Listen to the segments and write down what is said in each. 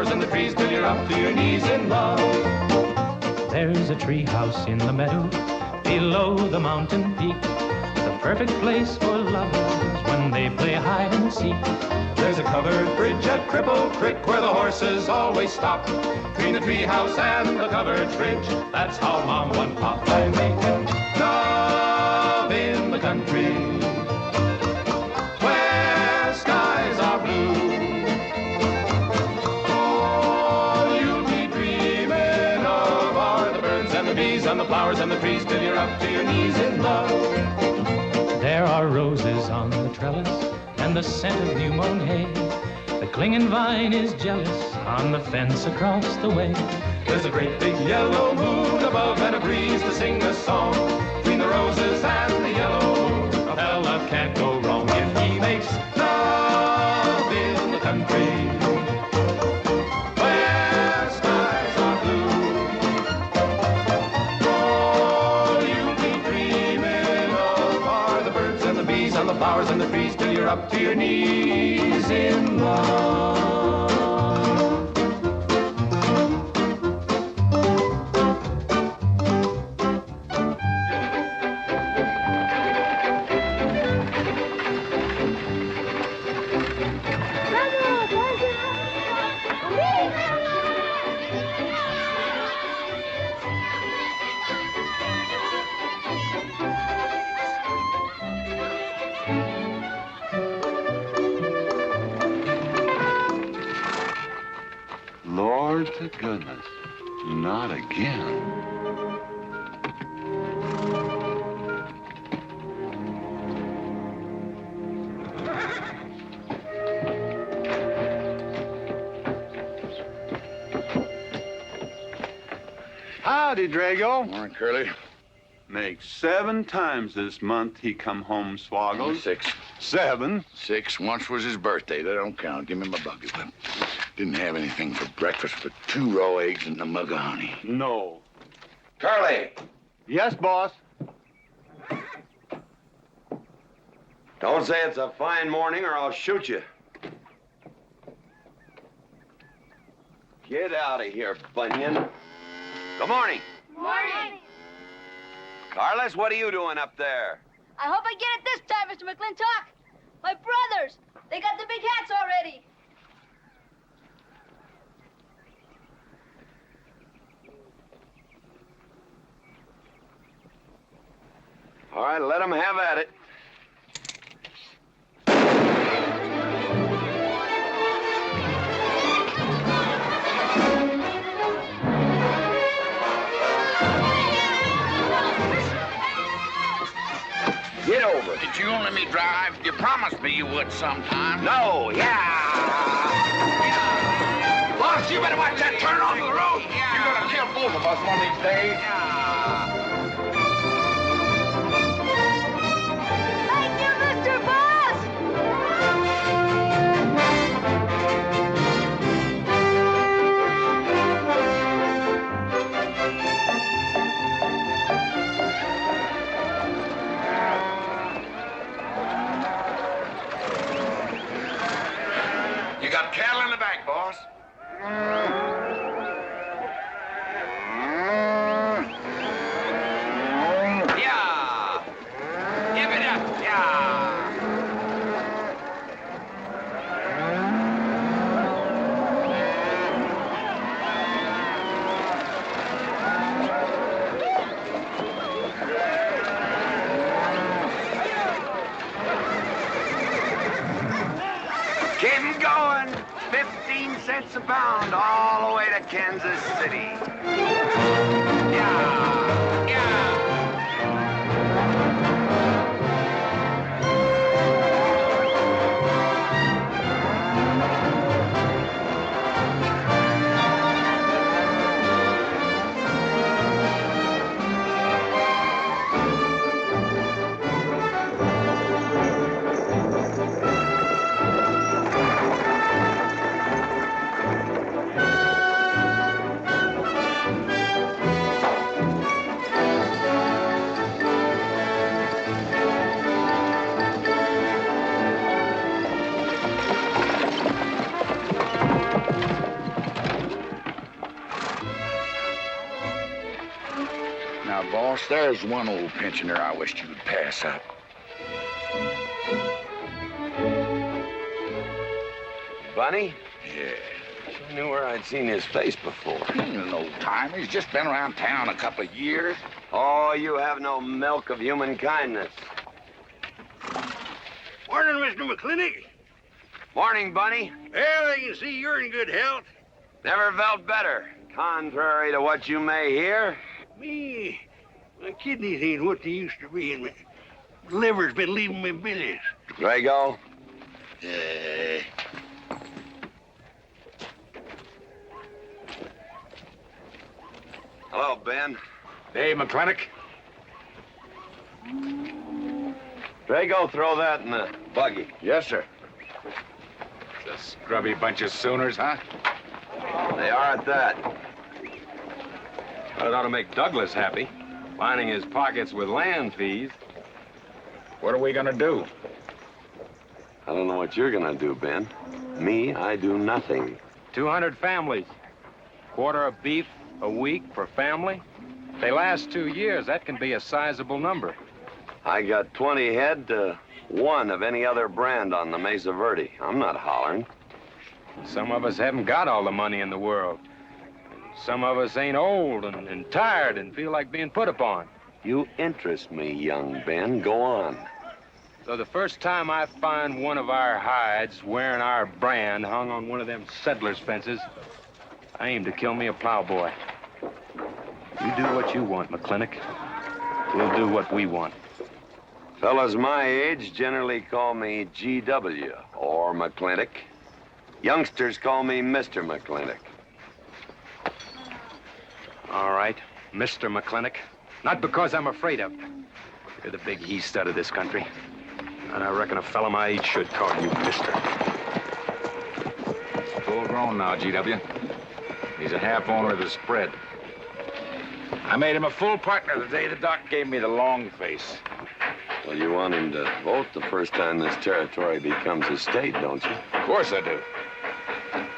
flowers and the trees till you're up to your knees in love. There's a tree house in the meadow below the mountain peak, the perfect place for lovers when they play hide and seek. There's a covered bridge at Cripple Creek where the horses always stop. Between the tree house and the covered bridge, that's how Mom and Pop are making love in the country where skies are blue. All you'll be dreaming of are the birds and the bees and the flowers and the trees till you're up to your knees in love. There are roses on the trellis and the scent of new mown hay. The clinging vine is jealous on the fence across the way. There's a great big yellow moon above and a breeze to sing a song. Between the roses and the yellow, a fella can't go wrong if he makes love in the country where skies are blue. All you'll be dreaming of are the birds and the bees and the flowers and the trees till you're up to your knees in love. Lord to goodness, not again. Howdy, Drago. Morning, Curly. Makes 7 times this month he come home swoggles. 6. 7? 6. Once was his birthday. That don't count. Give me my bucket whip. Didn't have anything for breakfast but 2 raw eggs and a mug of honey. No. Curly, Yes, boss. don't say it's a fine morning or I'll shoot you. Get out of here, Bunyan. Good morning. Morning. Carlos, what are you doing up there? I hope I get it this time, Mr. McLINTOCK. My brothers, they got the big hats already. All right, let them have at it. Get over it. Did you let me drive? You promised me you would sometime. No, yeah. Boss, you better watch that turn onto the road. You're gonna kill both of us one of these days. Thank you, Mr. Boss. You got cattle in the back, boss. Yeah. Give it up, yeah. Keep 'em going. 15 cents a pound all the way to Kansas City. Yeah, yeah. There's one old pensioner I wished you'd pass up. Bunny? Yeah. I knew where I'd seen his face before. He's an old timer. He's just been around town a couple of years. Oh, you have no milk of human kindness. Morning, Mr. McLintock. Morning, Bunny. Well, I can see you're in good health. Never felt better. Contrary to what you may hear. Me, my kidneys ain't what they used to be, and my liver's been leaving me bilious. Drago? Yeah. Hello, Ben. Hey, McLintock. Drago, throw that in the buggy. Yes, sir. The scrubby bunch of Sooners, huh? They are at that. Well, it ought to make Douglas happy, lining his pockets with land fees. What are we gonna do? I don't know what you're gonna do, Ben. Me, I do nothing. 200 families. Quarter of beef a week per family. They last 2 years. That can be a sizable number. I got 20 head to 1 of any other brand on the Mesa Verde. I'm not hollering. Some of us haven't got all the money in the world. Some of us ain't old and tired and feel like being put upon. You interest me, young Ben. Go on. So the first time I find one of our hides wearing our brand hung on one of them settlers' fences, I aim to kill me a plowboy. You do what you want, McLintock. We'll do what we want. Fellas my age generally call me GW or McLintock. Youngsters call me Mr. McLintock. All right, Mr. McLintock. Not because I'm afraid of. You're the big he-stud of this country. And I reckon a fella my age should call you Mister. Full grown now, GW. He's a half owner of the spread. I made him a full partner the day the doc gave me the long face. Well, you want him to vote the first time this territory becomes a state, don't you? Of course I do.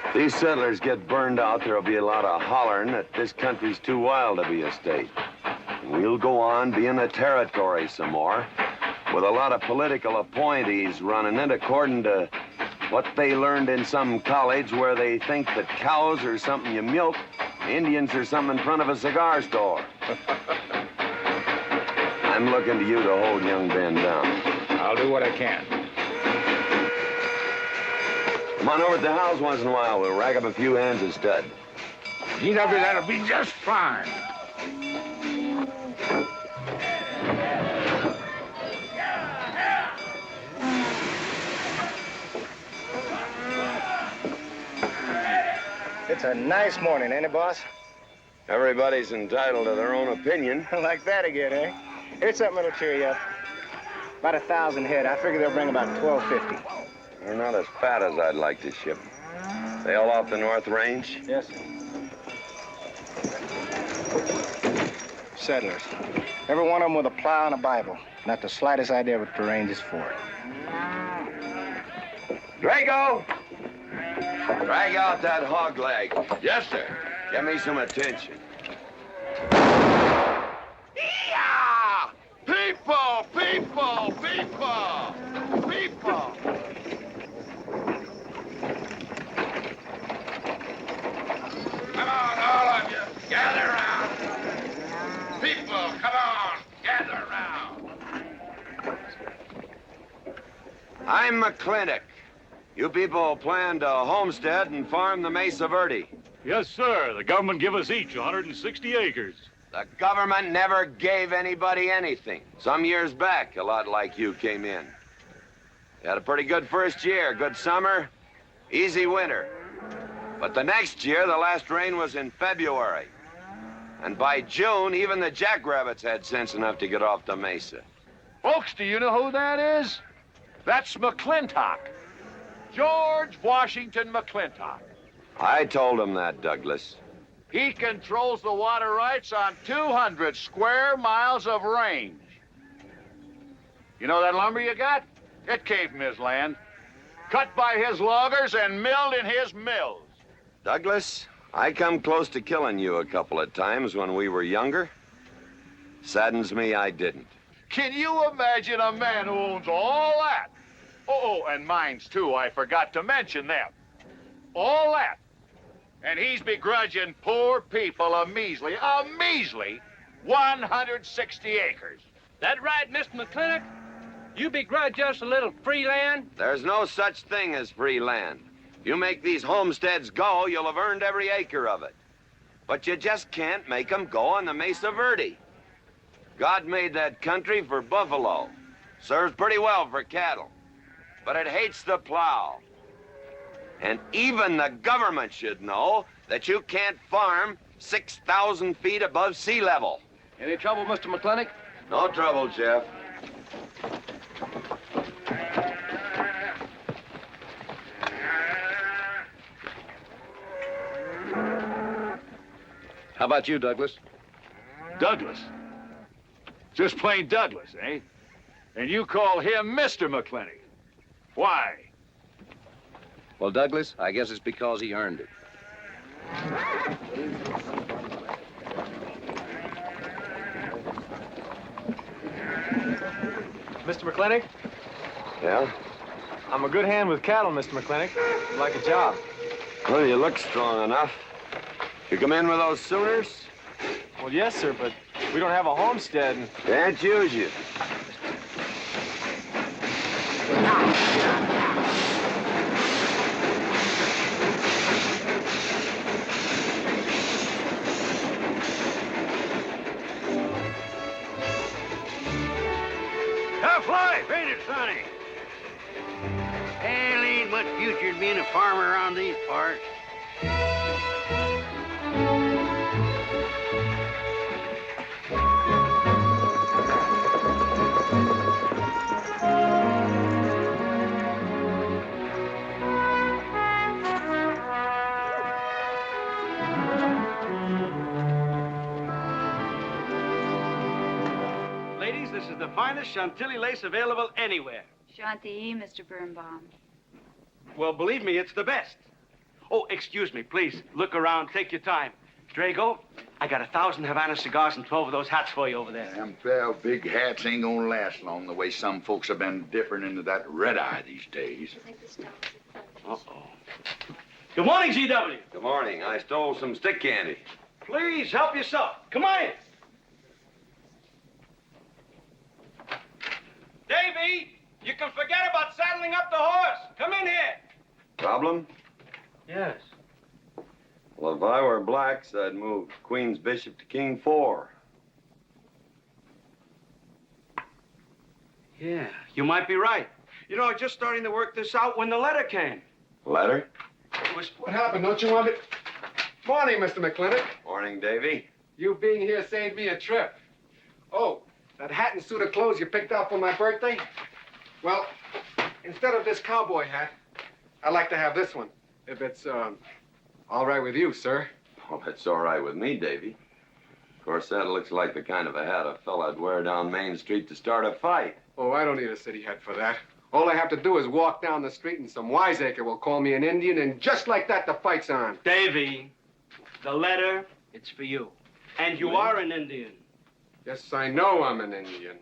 If these settlers get burned out, there'll be a lot of hollering that this country's too wild to be a state. And we'll go on being a territory some more, with a lot of political appointees running it according to what they learned in some college where they think that cows are something you milk, Indians are something in front of a cigar store. I'm looking to you to hold young Ben down. I'll do what I can. Come on over to the house once in a while. We'll rack up a few hands of stud. GW, that'll be just fine. It's a nice morning, ain't it, boss? Everybody's entitled to their own opinion. Like that again, eh? Here's something that'll cheer you up. About 1,000 head. I figure they'll bring about 1,250. They're not as fat as I'd like to ship. They all off the North Range? Yes, sir. Settlers. Every one of them with a plow and a Bible. Not the slightest idea what the range is for. Drago! Drag out that hog leg. Yes, sir. Give me some attention. Yeah! People, people, people, people. Come on, all of you, gather around. People, come on, gather around. I'm McLintock. You people plan to homestead and farm the Mesa Verde. Yes, sir. The government give us each 160 acres. The government never gave anybody anything. Some years back, a lot like you came in. You had a pretty good first year, good summer, easy winter. But the next year, the last rain was in February. And by June, even the jackrabbits had sense enough to get off the mesa. Folks, do you know who that is? That's McLINTOCK. George Washington McLINTOCK. I told him that, Douglas. He controls the water rights on 200 square miles of range. You know that lumber you got? It came from his land. Cut by his loggers and milled in his mills. Douglas, I come close to killing you a couple of times when we were younger. Saddens me I didn't. Can you imagine a man who owns all that? Oh, and mines, too. I forgot to mention them. All that. And he's begrudging poor people a measly 160 acres. That right, Mr. McLintock? You begrudge us a little free land? There's no such thing as free land. If you make these homesteads go, you'll have earned every acre of it. But you just can't make them go on the Mesa Verde. God made that country for buffalo. Serves pretty well for cattle. But it hates the plow. And even the government should know that you can't farm 6,000 feet above sea level. Any trouble, Mr. McLintock? No trouble, Jeff. How about you, Douglas? Douglas? Just plain Douglas, eh? And you call him Mr. McLintock. Why? Well, Douglas, I guess it's because he earned it. Mr. McLintock? Yeah? I'm a good hand with cattle, Mr. McLintock. I'd like a job. Well, you look strong enough. You come in with those Sooners? Well, yes, sir, but we don't have a homestead. Can't use you. Tough life, ain't it, Sonny? Hell, ain't much future in being a farmer around these parts. Ladies, this is the finest Chantilly lace available anywhere. Chantilly, Mr. Birnbaum. Well, believe me, it's the best. Oh, excuse me, please. Look around. Take your time. Drago, I got 1,000 Havana cigars and 12 of those hats for you over there. Them 12 big hats ain't gonna last long the way some folks have been dipping into that red eye these days. Uh-oh. Good morning, G.W. Good morning. I stole some stick candy. Please, help yourself. Come on in. Davy, you can forget about saddling up the horse. Come in here. Problem? Yes. Well, if I were blacks, I'd move Queen's Bishop to King 4. Yeah, you might be right. You know, I was just starting to work this out when the letter came. Letter? It was... What happened? Don't you want it? Morning, Mr. McLintock. Morning, Davy. You being here saved me a trip. Oh, that hat and suit of clothes you picked out for my birthday? Well, instead of this cowboy hat, I'd like to have this one. If it's, all right with you, sir. Oh, that's all right with me, Davy. Of course, that looks like the kind of a hat a fella'd wear down Main Street to start a fight. Oh, I don't need a city hat for that. All I have to do is walk down the street and some wiseacre will call me an Indian, and just like that, the fight's on. Davy, the letter, it's for you. And you are an Indian. Yes, I know I'm an Indian.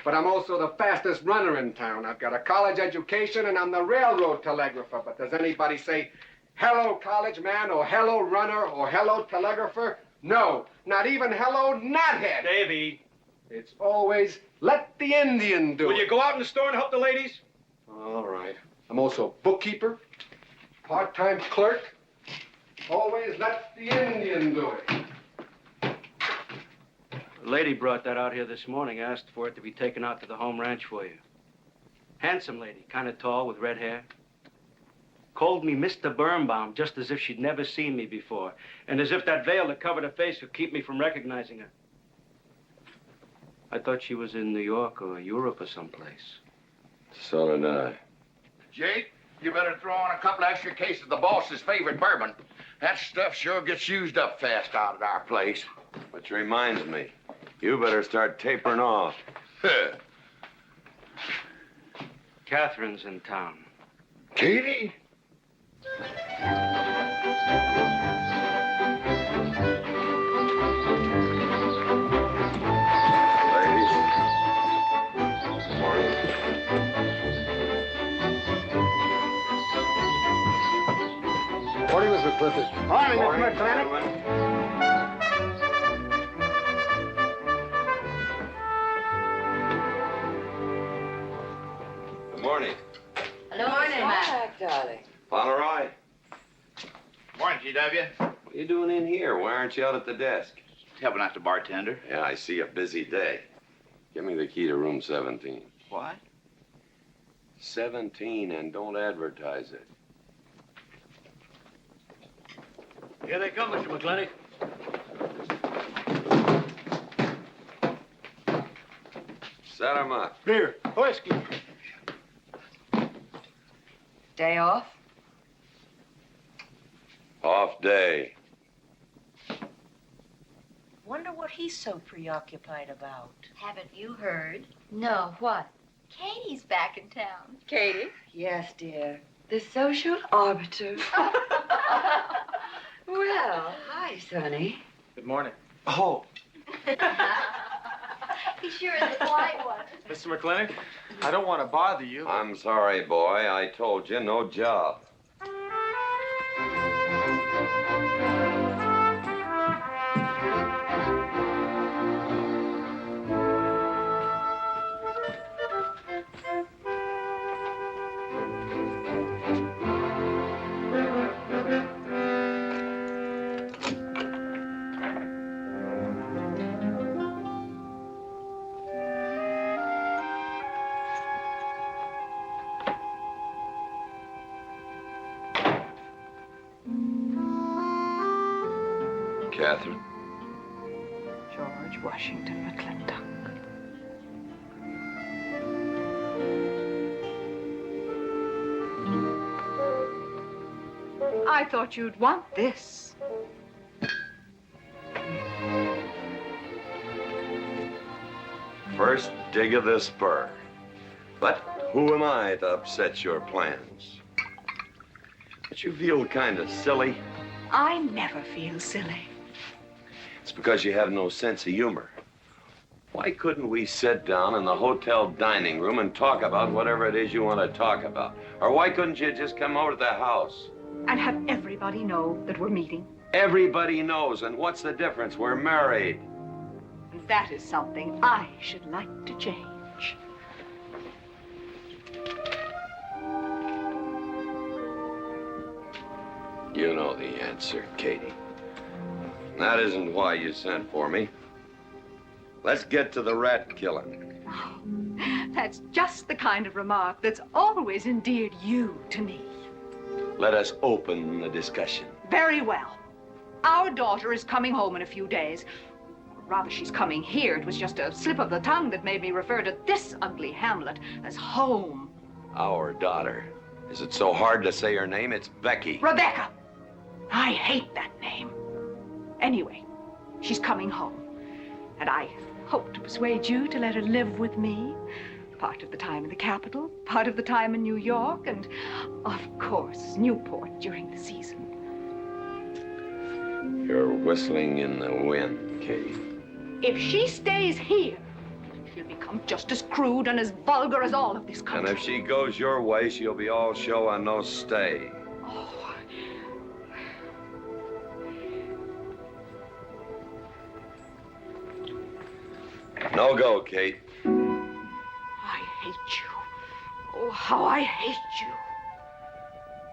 But I'm also the fastest runner in town. I've got a college education, and I'm the railroad telegrapher. But does anybody say, hello, college man, or hello, runner, or hello, telegrapher? No, not even hello, knothead. Davy. It's always, let the Indian do it. Will you go out in the store and help the ladies? All right. I'm also a bookkeeper, part-time clerk. Always let the Indian do it. The lady brought that out here this morning, asked for it to be taken out to the home ranch for you. Handsome lady, kind of tall with red hair. Called me Mr. Birnbaum, just as if she'd never seen me before, and as if that veil that covered her face would keep me from recognizing her. I thought she was in New York or Europe or someplace. So did I. Jake, you better throw on a couple extra cases of the boss's favorite bourbon. That stuff sure gets used up fast out at our place. Which reminds me, you better start tapering off. Catherine's in town. Katie? Mr. Clifford. Morning, Morning, Mr. McLINTOCK. gentlemen. Good morning. Hello, Mr. Mac. darling. Pomeroy, Morning, GW. what are you doing in here? Why aren't you out at the desk? Helping out the bartender. Yeah, I see a busy day. Give me the key to room 17. What? 17, and don't advertise it. Here they come, Mr. McLINTOCK. Set 'em up. Beer, whiskey. Day off? Off day. Wonder what he's so preoccupied about. Haven't you heard? No, what? Katie's back in town. Katie? Yes, dear. The social arbiter. Well, hi, Sonny. Good morning. Oh, He sure is a quiet one. Mr. McLINTOck, I don't want to bother you. I'm sorry, boy. I told you, no job. Catherine? George Washington McLINTOck. I thought you'd want this. First dig of the spur. But who am I to upset your plans? But you feel kind of silly. I never feel silly. It's because you have no sense of humor. Why couldn't we sit down in the hotel dining room and talk about whatever it is you want to talk about? Or why couldn't you just come over to the house? And have everybody know that we're meeting. Everybody knows, and what's the difference? We're married. That is something I should like to change. You know the answer, Katie. That isn't why you sent for me. Let's get to the rat killing. Oh, that's just the kind of remark that's always endeared you to me. Let us open the discussion. Very well. Our daughter is coming home in a few days. Rather, she's coming here. It was just a slip of the tongue that made me refer to this ugly hamlet as home. Our daughter. Is it so hard to say her name? It's Becky. Rebecca. I hate that name. Anyway, she's coming home. And I hope to persuade you to let her live with me. Part of the time in the capital, part of the time in New York, and, of course, Newport during the season. You're whistling in the wind, Katie. If she stays here, she'll become just as crude and as vulgar as all of this country. And if she goes your way, she'll be all show and no stay. Oh. No go, Kate. I hate you. Oh, how I hate you.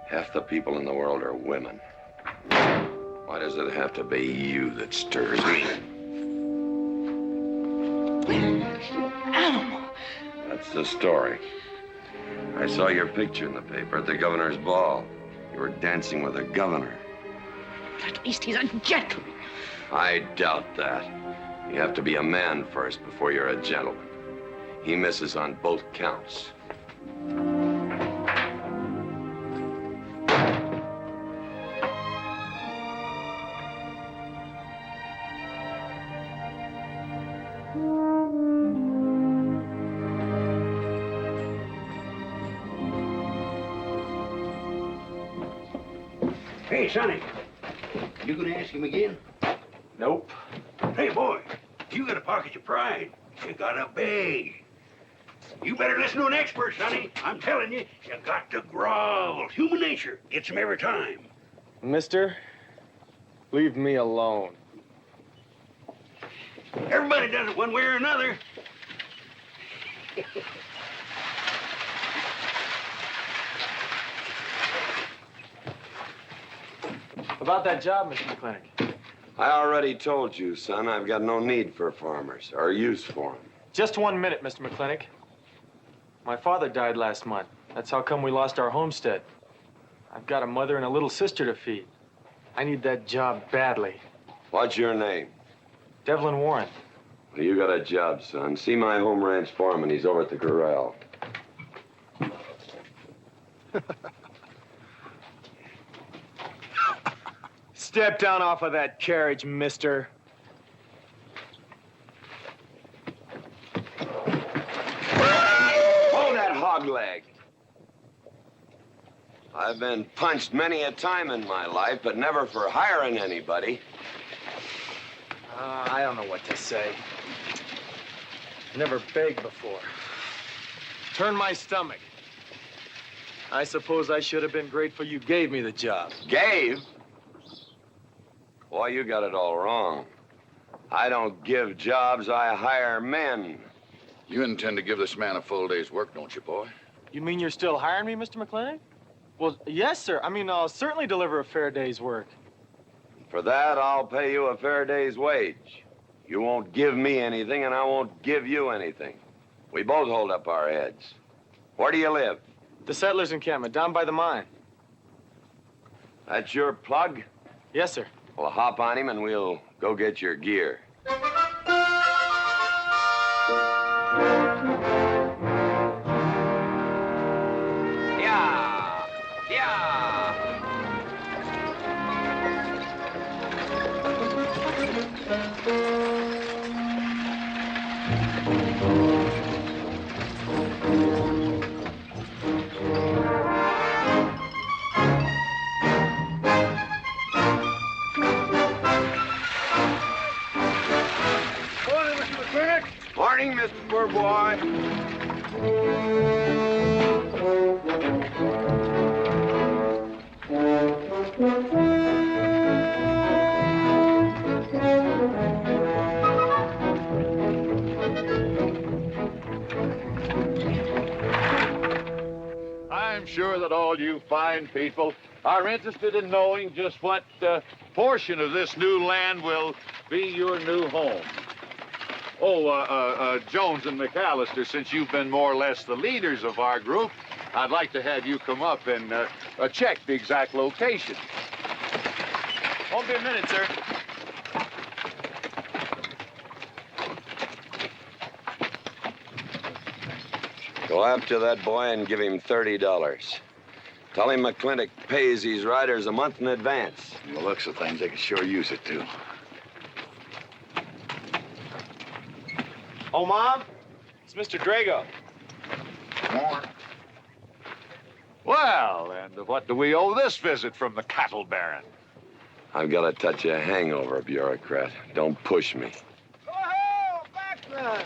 Half the people in the world are women. Why does it have to be you that stirs me? Animal. That's the story. I saw your picture in the paper at the governor's ball. You were dancing with the governor. At least he's a gentleman. I doubt that. You have to be a man first before you're a gentleman. He misses on both counts. Hey, Sonny, you gonna ask him again? Nope. Hey, boy, you gotta pocket your pride. You gotta beg. You better listen to an expert, Sonny. I'm telling you, you got to grovel. Human nature gets him every time. Mister, leave me alone. Everybody does it one way or another. About that job, Mr. McLintock. I already told you, son, I've got no need for farmers or use for them. Just 1 minute, Mr. McLintock. My father died last month. That's how come we lost our homestead. I've got a mother and a little sister to feed. I need that job badly. What's your name? Devlin Warren. Well, you got a job, son. See my home ranch foreman. He's over at the corral. Step down off of that carriage, mister. Hold that hog leg. I've been punched many a time in my life, but never for hiring anybody. I don't know what to say. Never begged before. Turn my stomach. I suppose I should have been grateful you gave me the job. Gave? Boy, you got it all wrong. I don't give jobs, I hire men. You intend to give this man a full day's work, don't you, boy? You mean you're still hiring me, Mr. McLintock? Well, yes, sir. I mean, I'll certainly deliver a fair day's work. For that, I'll pay you a fair day's wage. You won't give me anything, and I won't give you anything. We both hold up our heads. Where do you live? The settlers' encampment, down by the mine. That's your plug? Yes, sir. Well, hop on him, and we'll go get your gear. Morning, Mr. Poor Boy. I'm sure that all you fine people are interested in knowing just what portion of this new land will be your new home. Oh, Jones and McAllister, since you've been more or less the leaders of our group, I'd like to have you come up and check the exact location. Won't be a minute, sir. Go after that boy and give him $30. Tell him McLintock pays these riders a month in advance. From the looks of things, they could sure use it, too. Oh, Mom? It's Mr. Drago. More. Well, and what do we owe this visit from the cattle baron? I've got a touch of hangover, bureaucrat. Don't push me. Oh, backman!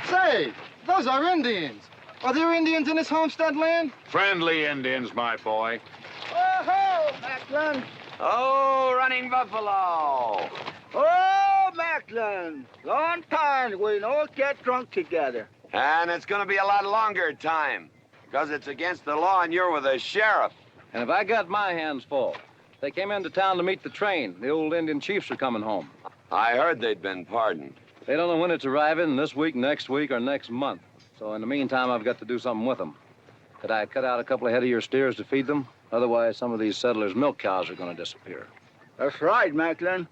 Say, those are Indians. Are there Indians in this homestead land? Friendly Indians, my boy. Oh, Macklin! Oh, running buffalo! Oh, Macklin! Long time we don't get drunk together. And it's gonna be a lot longer time, because it's against the law and you're with the sheriff. And if I got my hands full, they came into town to meet the train. The old Indian chiefs are coming home. I heard they'd been pardoned. They don't know when it's arriving, this week, next week, or next month. So in the meantime, I've got to do something with them. Could I cut out a couple of head of your steers to feed them? Otherwise, some of these settlers' milk cows are going to disappear. That's right, Macklin.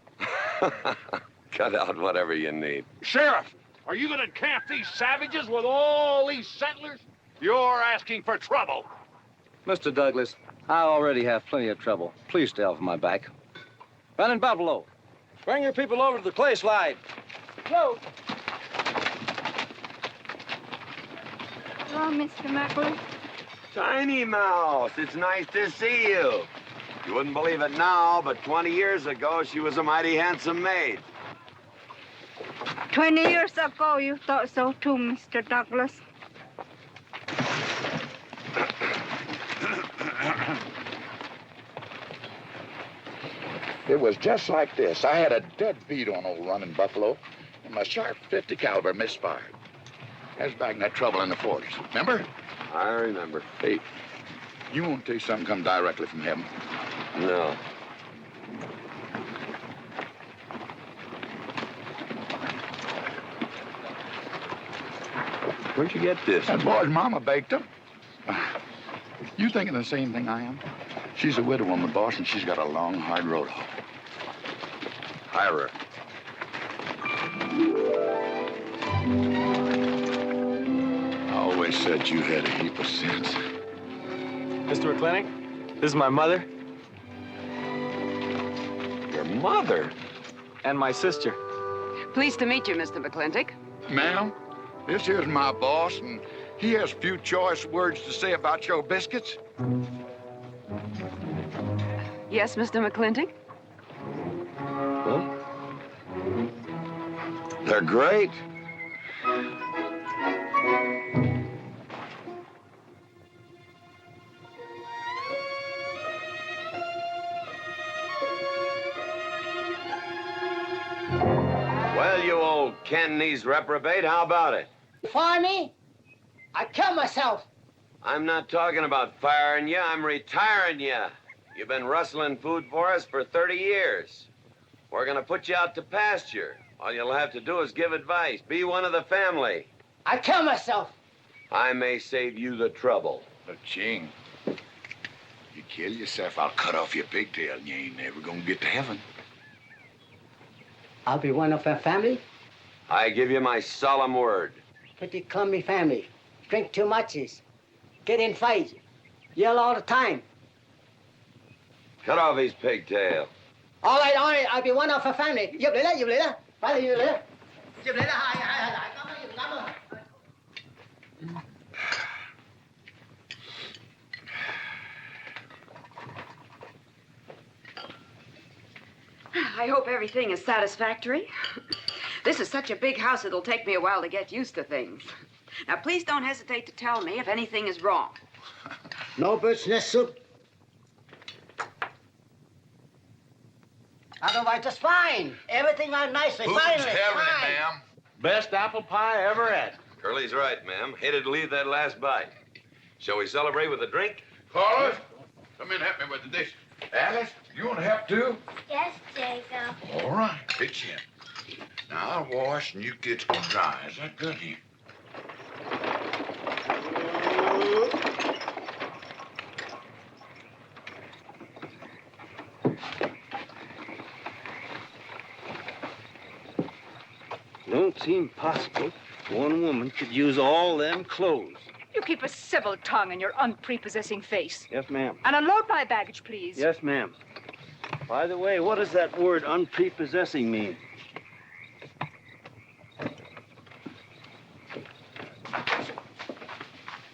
Cut out whatever you need. Sheriff, are you going to camp these savages with all these settlers? You're asking for trouble. Mr. Douglas, I already have plenty of trouble. Please stay off my back. Running Buffalo, bring your people over to the clay slide. Go. Hello, Mr. Macklin. Tiny Mouse, it's nice to see you. You wouldn't believe it now, but 20 years ago, she was a mighty handsome maid. 20 years ago, you thought so too, Mr. Douglas. It was just like this. I had a dead beat on old running buffalo, and my sharp 50 caliber misfired. That was back in that trouble in the 40s. Remember? I remember. Hey, you want to tell you something come directly from heaven? No. Where'd you get this? That boy's mama baked them. You thinking the same thing I am? She's a widow woman, boss, and she's got a long, hard road home. Hire her. I always said you had a heap of sense. Mr. McClintock, this is my mother. Your mother? And my sister. Pleased to meet you, Mr. McLINTOCK. Ma'am, this here's my boss, and he has a few choice words to say about your biscuits. Yes, Mr. McLINTOCK? Well, they're great. Well, you old Cantonese reprobate, how about it? Fire me? I kill myself. I'm not talking about firing you, I'm retiring you. You've been rustling food for us for 30 years. We're gonna put you out to pasture. All you'll have to do is give advice. Be one of the family. I kill myself. I may save you the trouble. But, Ching, you kill yourself, I'll cut off your pigtail, and you ain't never gonna get to heaven. I'll be one of our family. I give you my solemn word. Pretty clumsy family. Drink too much, get in fights, yell all the time. Cut off his pigtail. All right, I'll be one of our family. Giúp lấy đó. Phải là giúp lấy đó. Giúp lấy đó, hai. Cảm ơn. I hope everything is satisfactory. This is such a big house, it'll take me a while to get used to things. Now, please don't hesitate to tell me if anything is wrong. No bird's nest soup. Otherwise, just fine. Everything went nicely, finally. ma'am? Best apple pie I ever had. Curly's right, ma'am. Hated to leave that last bite. Shall we celebrate with a drink? Carlos, come in and help me with the dish. Alice, you want to help too? Yes, Jacob. All right, pitch in. Now, I'll wash and you get dry. Is that good here? Don't seem possible one woman could use all them clothes. You keep a civil tongue in your unprepossessing face. Yes, ma'am. And unload my baggage, please. Yes, ma'am. By the way, what does that word unprepossessing mean?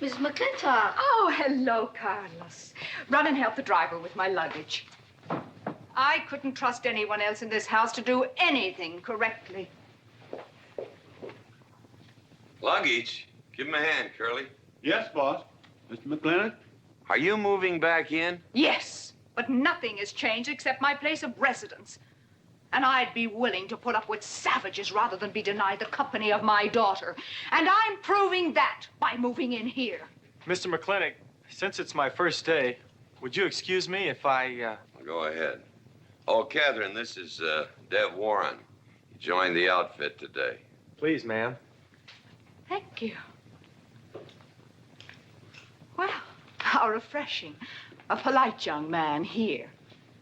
Miss McLINTOCK. Oh, hello, Carlos. Run and help the driver with my luggage. I couldn't trust anyone else in this house to do anything correctly. Luggage? Give him a hand, Curly. Yes, boss. Mr. McLintock? Are you moving back in? Yes, but nothing has changed except my place of residence. And I'd be willing to put up with savages rather than be denied the company of my daughter. And I'm proving that by moving in here. Mr. McClintock, since it's my first day, would you excuse me if I, Go ahead. Oh, Catherine, this is Dev Warren. He joined the outfit today. Please, ma'am. Thank you. Well, how refreshing. A polite young man here.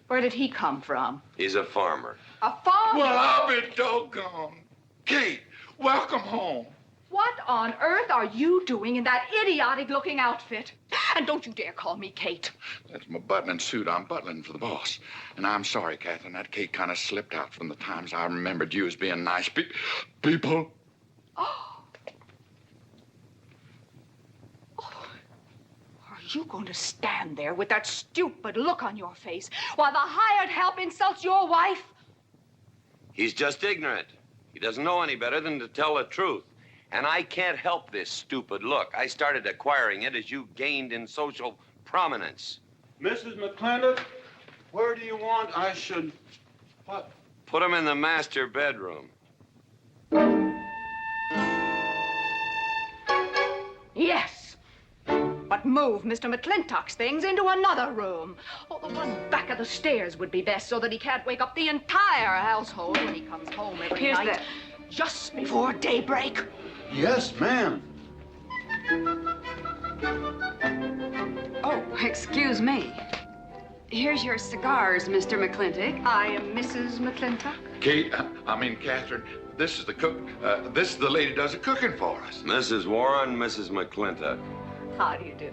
Where did he come from? He's a farmer. A farmer? Well, I'll be doggone. Kate, welcome home. What on earth are you doing in that idiotic-looking outfit? And don't you dare call me Kate. That's my butling suit. I'm butling for the boss. And I'm sorry, Catherine. That Kate kind of slipped out from the times I remembered you as being nice people. Are you going to stand there with that stupid look on your face while the hired help insults your wife? He's just ignorant. He doesn't know any better than to tell the truth. And I can't help this stupid look. I started acquiring it as you gained in social prominence. Mrs. McLintock, where do you want I should What? Put him in the master bedroom. Yes. But move Mr. McLintock's things into another room. Oh, the one back of the stairs would be best so that he can't wake up the entire household when he comes home every night. Just before daybreak. Yes, ma'am. Oh, excuse me. Here's your cigars, Mr. McLintock. I am Mrs. McLintock. Kate, Catherine, this is the cook. This is the lady does the cooking for us. Mrs. Warren, Mrs. McLintock. How do you do?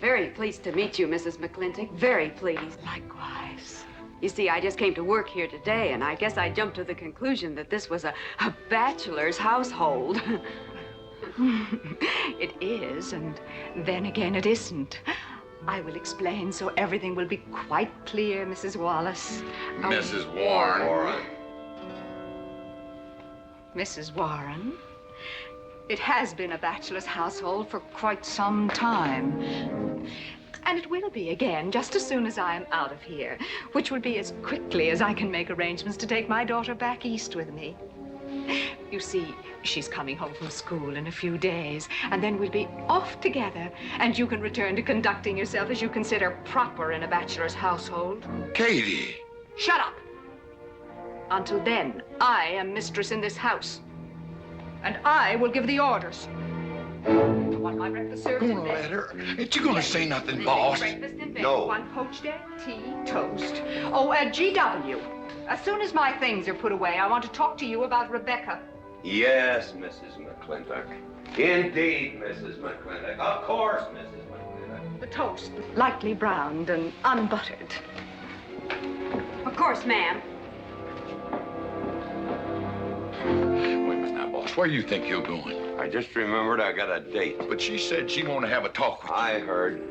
Very pleased to meet you, Mrs. McLintock. Very pleased. Likewise. You see, I just came to work here today, and I guess I jumped to the conclusion that this was a bachelor's household. It is, and then again it isn't. I will explain so everything will be quite clear, Mrs. Wallace. Mrs. Warren. Mrs. Warren, it has been a bachelor's household for quite some time. And it will be again, just as soon as I am out of here, which will be as quickly as I can make arrangements to take my daughter back east with me. You see, she's coming home from school in a few days, and then we'll be off together, and you can return to conducting yourself as you consider proper in a bachelor's household. Katie! Shut up! Until then, I am mistress in this house, and I will give the orders. I want my breakfast served in bed. Let her. Ain't you gonna say nothing, boss? Breakfast in bed. No. 1 poached egg, tea, toast. Oh, GW. As soon as my things are put away, I want to talk to you about Rebecca. Yes, Mrs. McLintock. Indeed, Mrs. McLintock. Of course, Mrs. McLintock. The toast, lightly browned and unbuttered. Of course, ma'am. Wait a minute now, boss. Where do you think you're going? I just remembered I got a date. But she said she wanted to have a talk with you. I heard.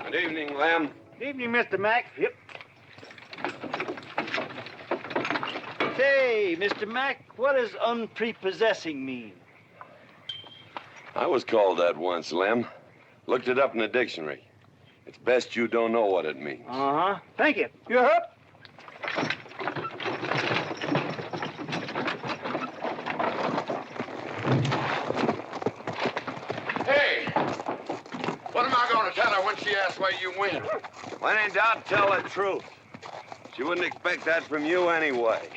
Good evening, Lem. Good evening, Mr. Mack. Yep. Say, Mr. Mack, what does unprepossessing mean? I was called that once, Lem. Looked it up in the dictionary. It's best you don't know what it means. Uh-huh. Thank you. You're up. Hey! What am I gonna tell her when she asks where you went? When in doubt, tell the truth. She wouldn't expect that from you anyway.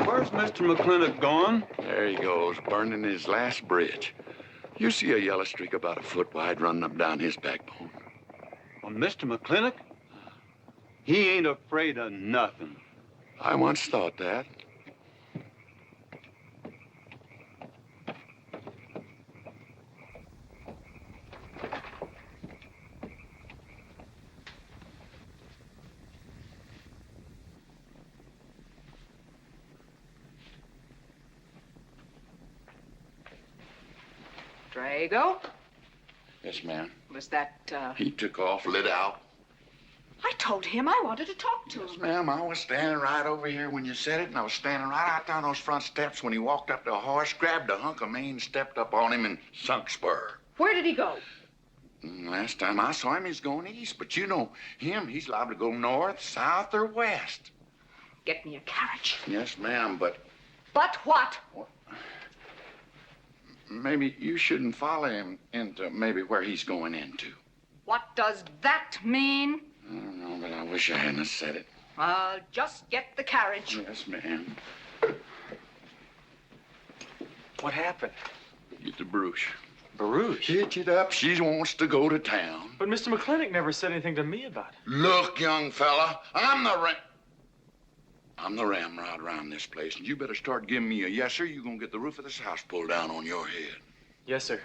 Where's Mr. McLintock going? There he goes, burning his last bridge. You see a yellow streak about a foot wide running up down his backbone. Well, Mr. McLintock? He ain't afraid of nothing. I once thought that. Drago? Yes, ma'am. Was that, He took off, lit out. I told him I wanted to talk to him. Yes, ma'am. I was standing right over here when you said it, and I was standing right out there on those front steps when he walked up to a horse, grabbed a hunk of mane, stepped up on him, and sunk spur. Where did he go? Last time I saw him, he's going east. But you know him, he's liable to go north, south, or west. Get me a carriage. Yes, ma'am, but But what? maybe you shouldn't follow him into maybe where he's going into. What does that mean? I don't know, but I wish I hadn't said it. I'll just get the carriage. Yes, ma'am. What happened? Get the Bruce. Baruch? Hitch it up. She wants to go to town. But Mr. McLintock never said anything to me about it. Look, young fella, I'm the ramrod around this place, and you better start giving me a yes, sir. You're gonna get the roof of this house pulled down on your head. Yes, sir.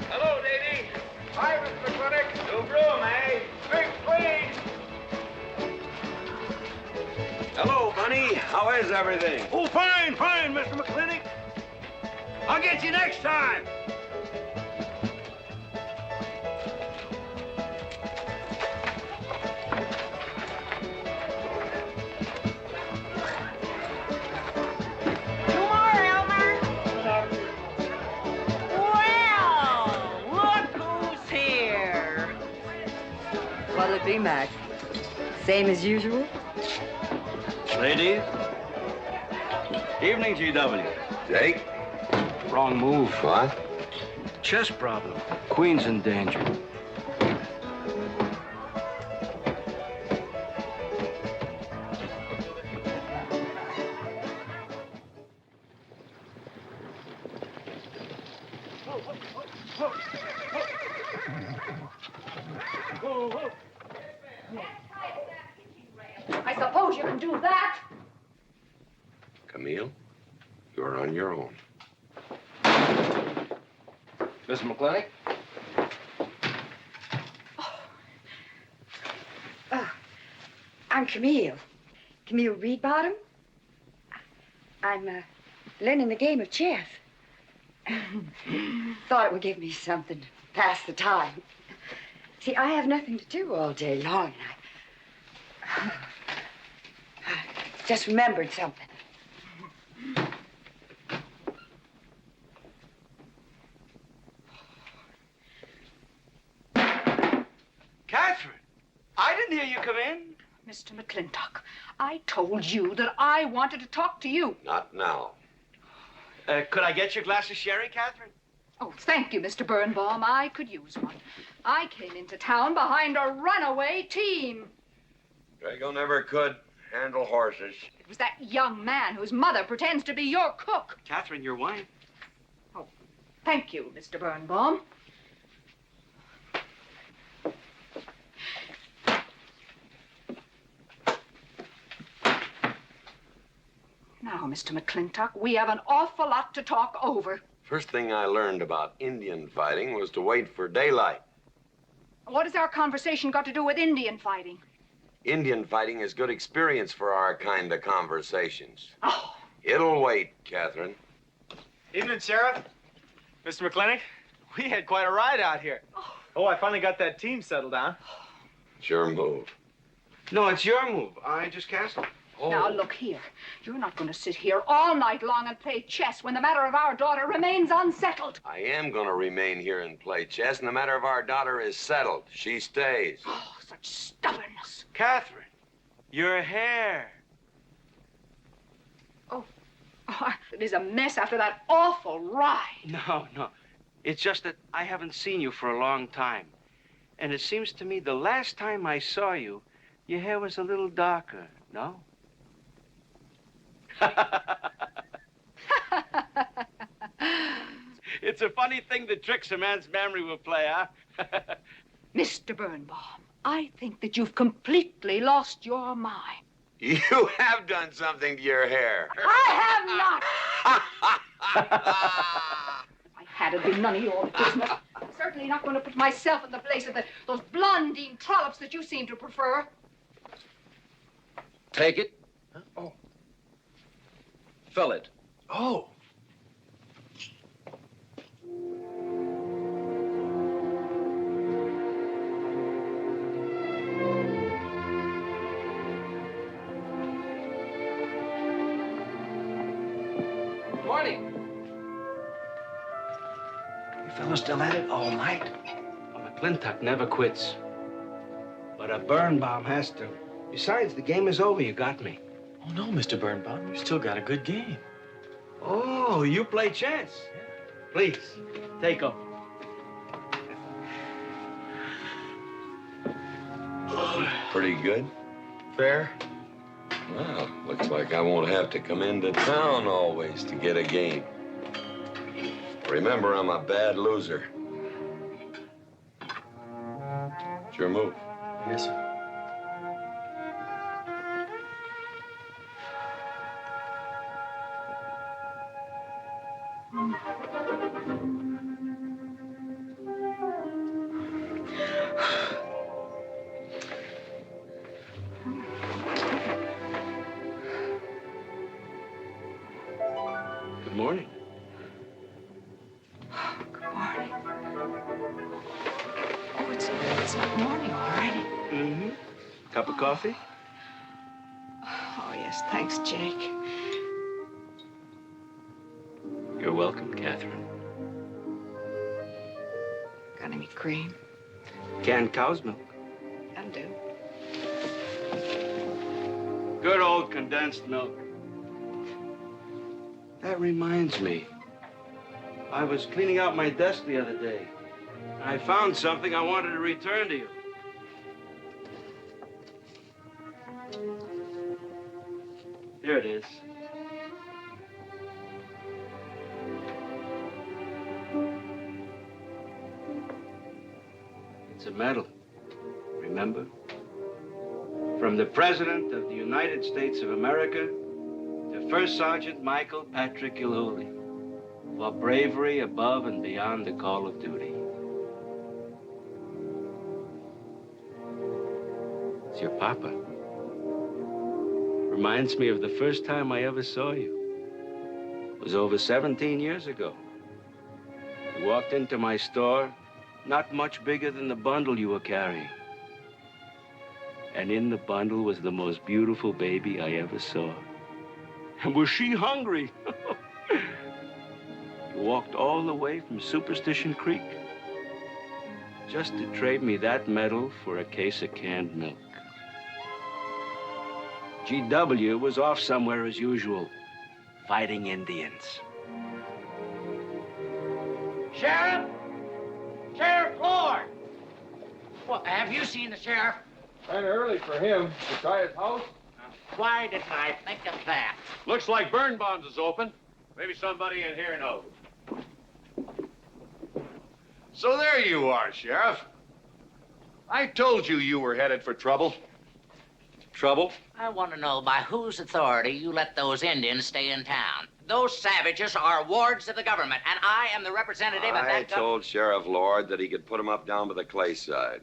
Hello, lady. Hi, Mr. McLintock. No room, eh? Drink, please. Hello, Bunny. How is everything? Oh, fine, fine, Mr. McLintock. I'll get you next time. Big Mac. Same as usual? Ladies. Evening, GW. Jake? Wrong move. What? Chest problem. Queen's in danger. I suppose you can do that. Camille, you're on your own. Miss McLintock? I'm Camille. Camille Reedbottom. I'm learning the game of chess. Thought it would give me something to pass the time. See, I have nothing to do all day long, and I just remembered something. Catherine, I didn't hear you come in. Mr. McLINTOCK, I told you that I wanted to talk to you. Not now. Could I get your glass of sherry, Catherine? Oh, thank you, Mr. Birnbaum. I could use one. I came into town behind a runaway team. Drago never could handle horses. It was that young man whose mother pretends to be your cook. Catherine, your wine. Oh, thank you, Mr. Birnbaum. Now, Mr. McLINTOCK, we have an awful lot to talk over. First thing I learned about Indian fighting was to wait for daylight. What has our conversation got to do with Indian fighting? Indian fighting is good experience for our kind of conversations. Oh. It'll wait, Catherine. Evening, Sheriff. Mr. McLintock, we had quite a ride out here. Oh, I finally got that team settled down. It's your move. No, it's your move. I just castled. Oh. Now, look here. You're not going to sit here all night long and play chess when the matter of our daughter remains unsettled. I am going to remain here and play chess, and the matter of our daughter is settled. She stays. Oh, such stubbornness. Catherine, your hair. Oh, it is a mess after that awful ride. No. It's just that I haven't seen you for a long time. And it seems to me the last time I saw you, your hair was a little darker, no? It's a funny thing that tricks a man's memory will play, huh? Mr. Birnbaum, I think that you've completely lost your mind. You have done something to your hair. I have not. If I had, it'd be none of your business. I'm certainly not going to put myself in the place of those blondine trollops that you seem to prefer. Take it. Huh? Oh. Fill it. Oh. Morning. You fellas still at it all night? A McLINTOCK never quits. But a Birnbaum has to. Besides, the game is over. You got me. Oh, no, Mr. Birnbaum. You still got a good game. Oh, you play chess. Please, take 'em. Pretty good. Fair. Well, looks like I won't have to come into town always to get a game. Remember, I'm a bad loser. It's your move. Yes, sir. Good morning. Good morning. Oh, it's not morning already. Mm-hmm. Cup of coffee? Oh, yes, thanks, Jake. You're welcome, Catherine. Got any cream? Canned cow's milk. And do. Good old condensed milk. That reminds me. I was cleaning out my desk the other day. I found something I wanted to return to you. Here it is. It's a medal, remember? From the President of the United States of America to First Sergeant Michael Patrick Gilhooly for bravery above and beyond the call of duty. It's your papa. Reminds me of the first time I ever saw you. It was over 17 years ago. You walked into my store, not much bigger than the bundle you were carrying. And in the bundle was the most beautiful baby I ever saw. And was she hungry? You walked all the way from Superstition Creek just to trade me that medal for a case of canned milk. GW was off somewhere as usual, fighting Indians. Sheriff! Sheriff Lord! Well, have you seen the sheriff? Kind of early for him. To try his house? Why didn't I think of that? Looks like Birnbaum's is open. Maybe somebody in here knows. So there you are, Sheriff. I told you you were headed for trouble. Trouble? I want to know by whose authority you let those Indians stay in town. Those savages are wards of the government, and I am the representative of I that told Sheriff Lord that he could put him up down by the clay side.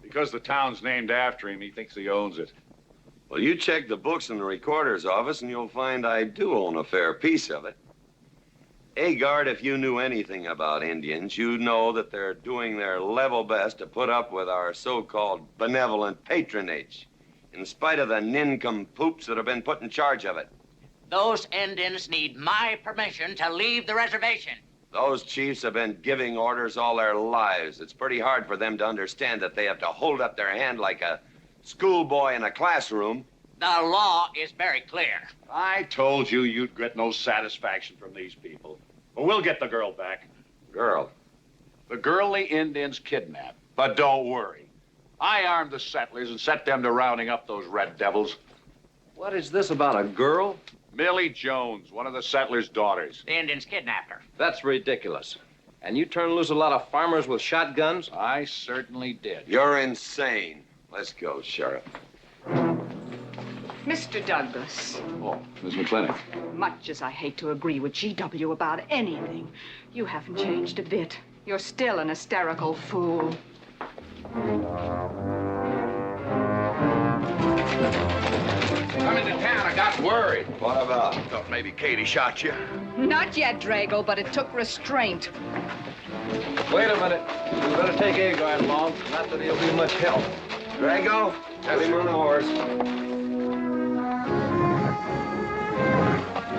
Because the town's named after him, he thinks he owns it. Well, you check the books in the recorder's office, and you'll find I do own a fair piece of it. Agard, if you knew anything about Indians, you'd know that they're doing their level best to put up with our so-called benevolent patronage, in spite of the nincompoops that have been put in charge of it. Those Indians need my permission to leave the reservation. Those chiefs have been giving orders all their lives. It's pretty hard for them to understand that they have to hold up their hand like a schoolboy in a classroom. The law is very clear. I told you you'd get no satisfaction from these people. Well, we'll get the girl back. Girl? The girl the Indians kidnapped. But don't worry. I armed the settlers and set them to rounding up those red devils. What is this about a girl? Millie Jones, one of the settlers' daughters. The Indians kidnapped her. That's ridiculous. And you turned loose a lot of farmers with shotguns? I certainly did. You're insane. Let's go, Sheriff. Mr. Douglas, Oh, Miss McLintock. much as I hate to agree with GW about anything, you haven't changed a bit. You're still an hysterical fool. Coming to town, I got worried. What about? Thought maybe Katie shot you. Not yet, Drago, but it took restraint. Wait a minute. We better take Agard along. Not that he'll be much help. Drago, have him on the horse.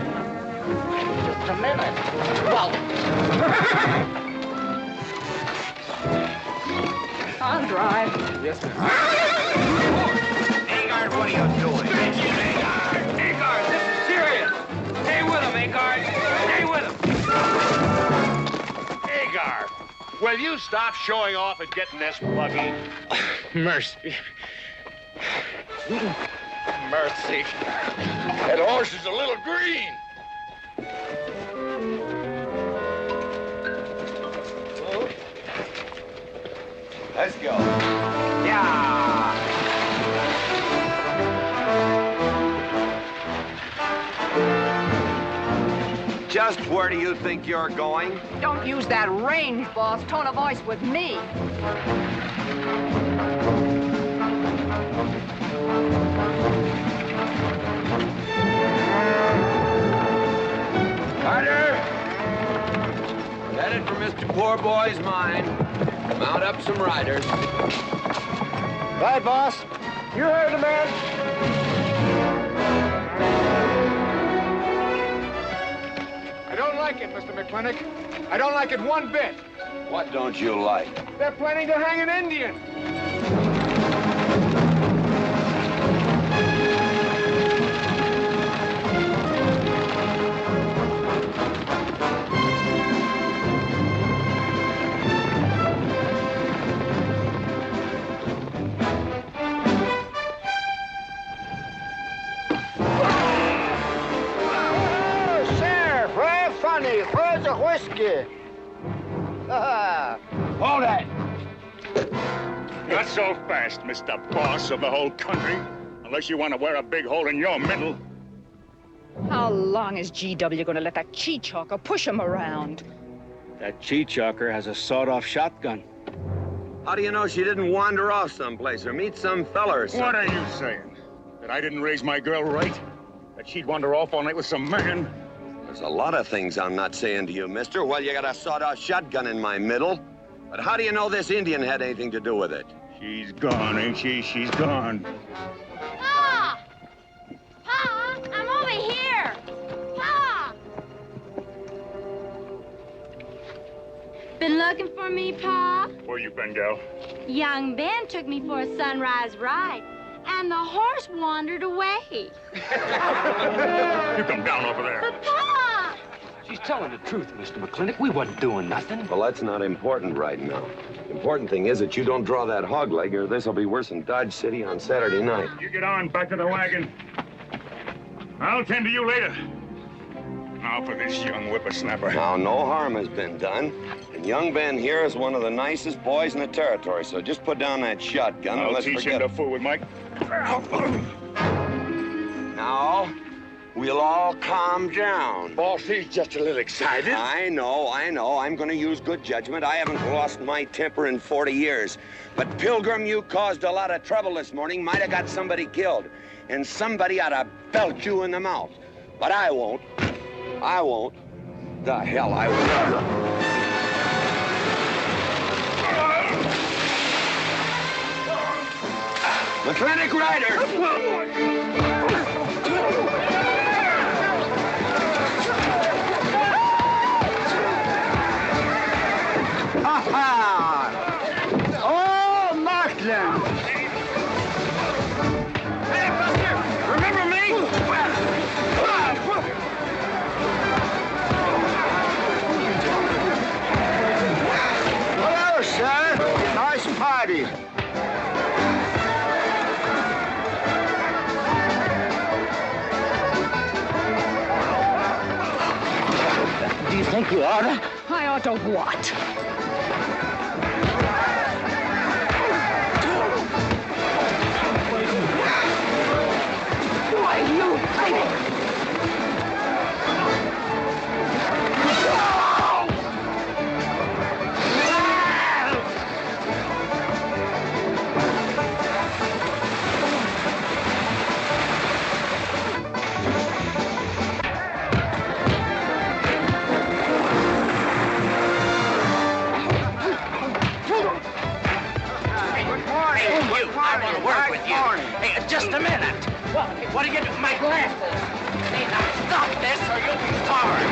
Just a minute. Well, I'll drive. Yes, ma'am. Agard, what are you doing? Agard, this is serious. Stay with him, Agard. Stay with him. Agar, will you stop showing off and getting this buggy? Mercy. Mercy. That horse is a little green. Let's go. yeah. Just where do you think you're going? Don't use that range, boss. Tone of voice with me. Carter! We're headed for Mr. Poor Boy's mine. Mount up some riders. Right, boss. You heard the man. I don't like it, Mr. McLintock. I don't like it one bit. What don't you like? They're planning to hang an Indian. whiskey. Hold that! Not so fast, Mr. Boss of the whole country. Unless you want to wear a big hole in your middle. How long is GW going to let that cheat-chalker push him around? That cheat-chalker has a sawed-off shotgun. How do you know she didn't wander off someplace or meet some fella or something? What are you saying? That I didn't raise my girl right? That she'd wander off all night with some man? There's a lot of things I'm not saying to you, mister. Well, you got a sawed-off shotgun in my middle. But how do you know this Indian had anything to do with it? She's gone, ain't she? She's gone. Pa! Pa! I'm over here! Pa! Been looking for me, Pa? Where you been, gal? Young Ben took me for a sunrise ride, and the horse wandered away. You come down over there. But, Pa! She's telling the truth, Mr. McClintock. We wasn't doing nothing. Well, that's not important right now. The important thing is that you don't draw that hog leg, or this'll be worse than Dodge City on Saturday night. You get on, back to the wagon. I'll tend to you later. Now for this young whippersnapper. Now, no harm has been done. And young Ben here is one of the nicest boys in the territory, so just put down that shotgun and I'll let's teach forget him to fool with Mike. Now, we'll all calm down. Boss, he's just a little excited. I know. I'm going to use good judgment. I haven't lost my temper in 40 years. But, Pilgrim, you caused a lot of trouble this morning. Might have got somebody killed. And somebody ought to belt you in the mouth. But I won't. I won't. The hell I won't. McLINTOCK Rider! Oh, Markland! Hey, Buster! Remember me? Hello, sir. Nice party. Do you think you ought to? I ought to what? Why, you... Just a minute. What are you doing? My glasses. Hey, now stop this or you'll be sorry.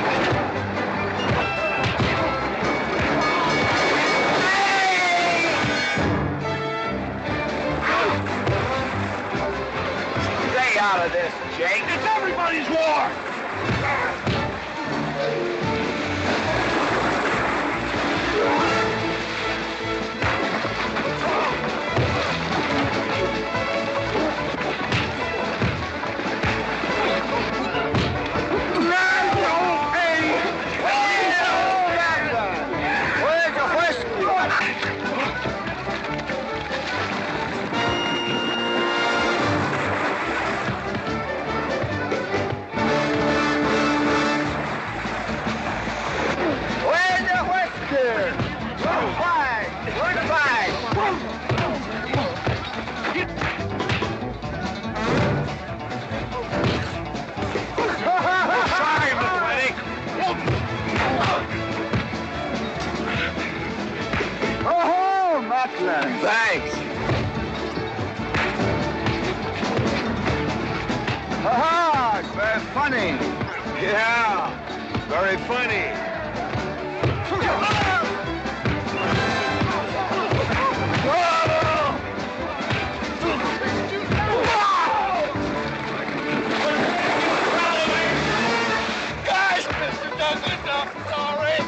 Stay out of this, Jake. It's everybody's war. Thanks. Ha-ha! It's very funny. Yeah, very funny. Guys, Mr. Douglas, I'm sorry.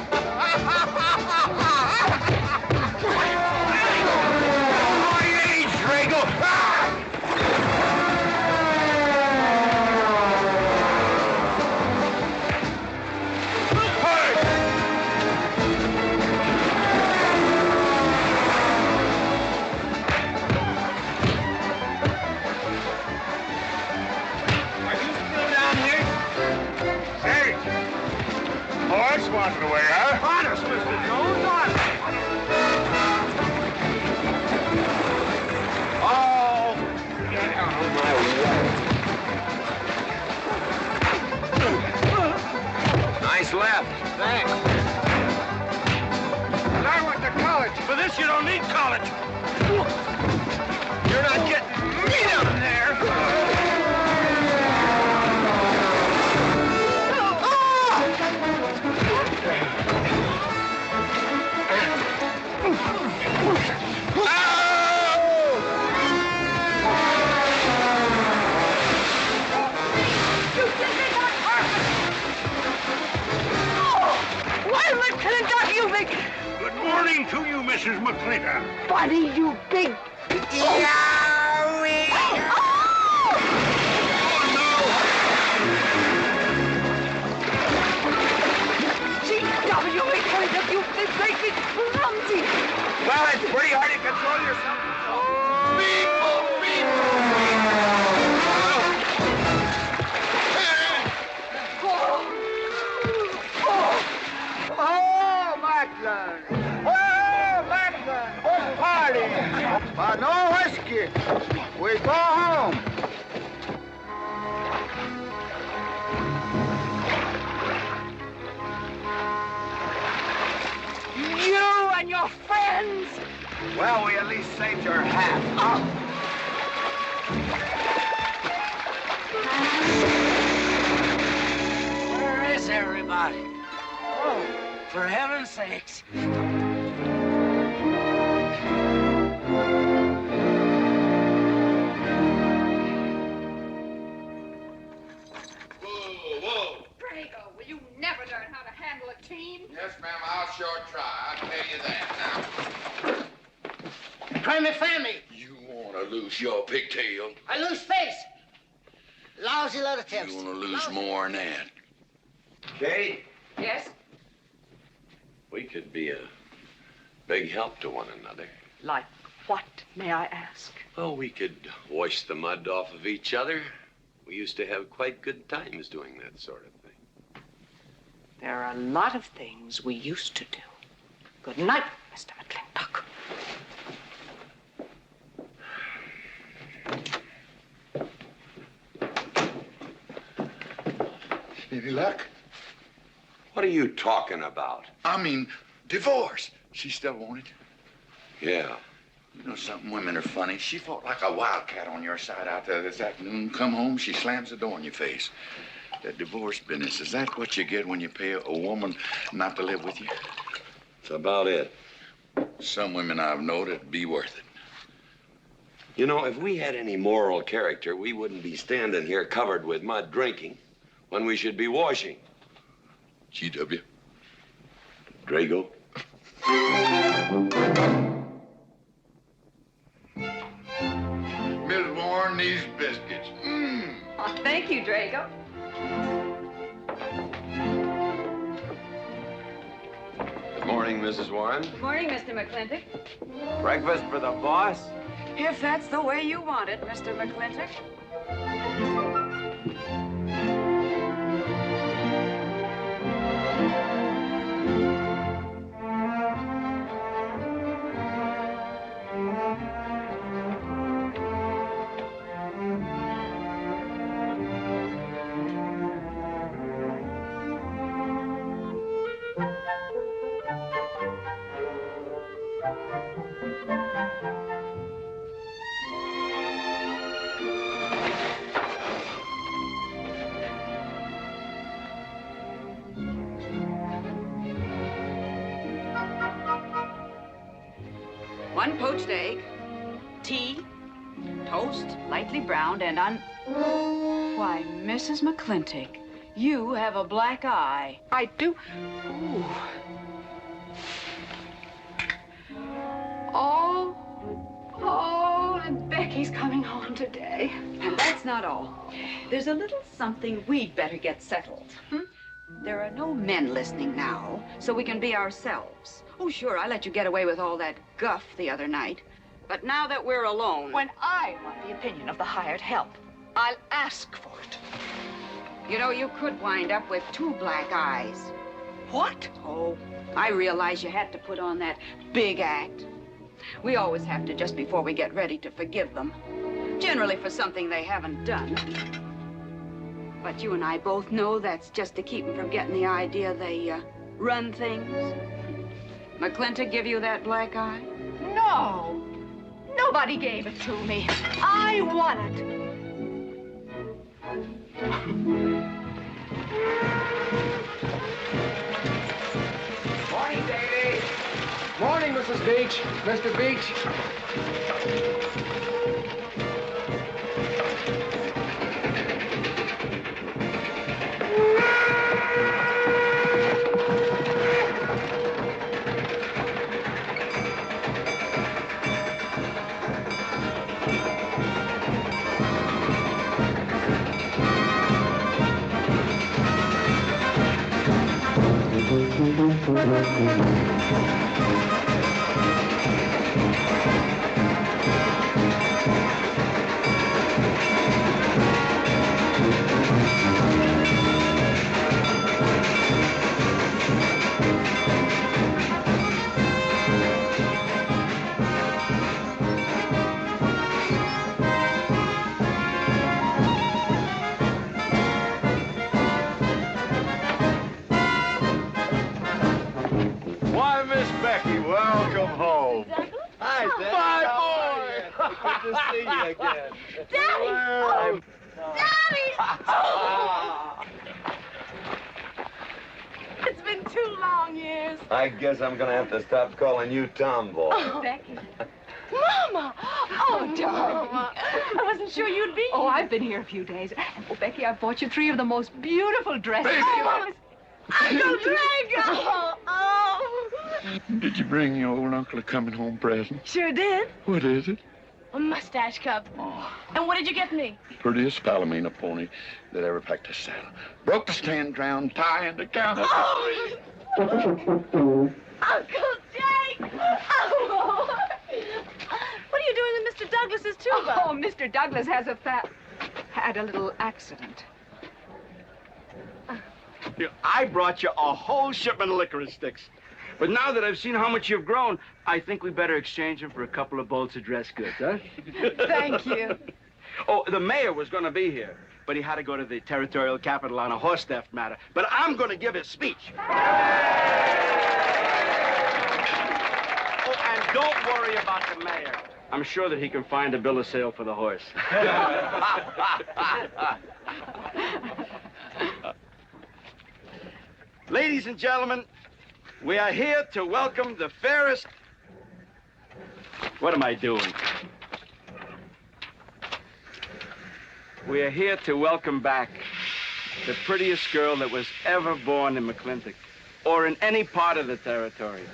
For this, you don't need college. You're not getting me down there. McLINTOck, you big... Good morning to you, Mrs. McLINTOck. Buddy, you big... Yowie! G.W. McLINTOck, you big, big clumsy! Well, it's pretty hard to control yourself. But no whiskey. We go home. You and your friends! Well, we at least saved your half. Where is everybody? Oh, for heaven's sakes. Yes, ma'am, I'll sure try. I'll tell you that now. Try me family. You want to lose your pigtail? I lose face. Lousy lot of tips. You want to lose more than that? Kate, Yes? we could be a big help to one another. Like what, may I ask? Well, we could wash the mud off of each other. We used to have quite good times doing that sort of thing. There are a lot of things we used to do. Good night, Mr. McLINTOck. Any luck? What are you talking about? I mean, divorce. She still want it? Yeah. You know something? Women are funny. She fought like a wildcat on your side out there this afternoon. Come home, she slams the door in your face. That divorce business, is that what you get when you pay a woman not to live with you? That's about it. Some women I've known it'd be worth it. You know, if we had any moral character, we wouldn't be standing here covered with mud drinking when we should be washing. G.W. Drago. Miss Warren, these biscuits. Oh, thank you, Drago. Good morning, Mrs. Warren. Good morning, Mr. McLINTOck. Breakfast for the boss? If that's the way you want it, Mr. McLINTOck. One poached egg, tea, toast, lightly browned, and Why, Mrs. McLINTOck, you have a black eye. I do. Ooh. Oh, and Becky's coming home today. And that's not all. There's a little something we'd better get settled. There are no men listening now, so we can be ourselves. Oh, sure, I let you get away with all that guff the other night. But now that we're alone... When I want the opinion of the hired help, I'll ask for it. You know, you could wind up with 2 black eyes. What? Oh, I realize you had to put on that big act. We always have to just before we get ready to forgive them. Generally for something they haven't done. But you and I both know that's just to keep them from getting the idea they run things. McLINTOCK give you that black eye? No. Nobody gave it to me. I won it. Morning, Davy. Morning, Mrs. Beach. Mr. Beach. Why, Miss Becky, welcome home. Hi, Dad. My boy! Good to see you again. Daddy! Well, Daddy! Oh. It's been 2 long years. I guess I'm gonna have to stop calling you Tomboy. Oh, Becky. Mama! Oh, darling. I wasn't sure you'd be here. Oh, I've been here a few days. Oh, Becky, I bought you 3 of the most beautiful dresses. Uncle Drago! Oh! Did you bring your old uncle a coming home present? Sure did. What is it? A mustache cup. And what did you get me? Prettiest Palomino pony that ever packed a saddle. Broke the stand, drowned, tie, and the counter. Oh! Uncle Jake! Oh! What are you doing with Mr. Douglas's tuba? Oh, Mr. Douglas has had a little accident. I brought you a whole shipment of licorice sticks. But now that I've seen how much you've grown, I think we better exchange them for a couple of bolts of dress goods, huh? Thank you. Oh, the mayor was going to be here, but he had to go to the territorial capital on a horse theft matter. But I'm going to give his speech. Oh, and don't worry about the mayor. I'm sure that he can find a bill of sale for the horse. Ladies and gentlemen, we are here to welcome the fairest... What am I doing? We are here to welcome back the prettiest girl that was ever born in McLINTOCK, or in any part of the territory.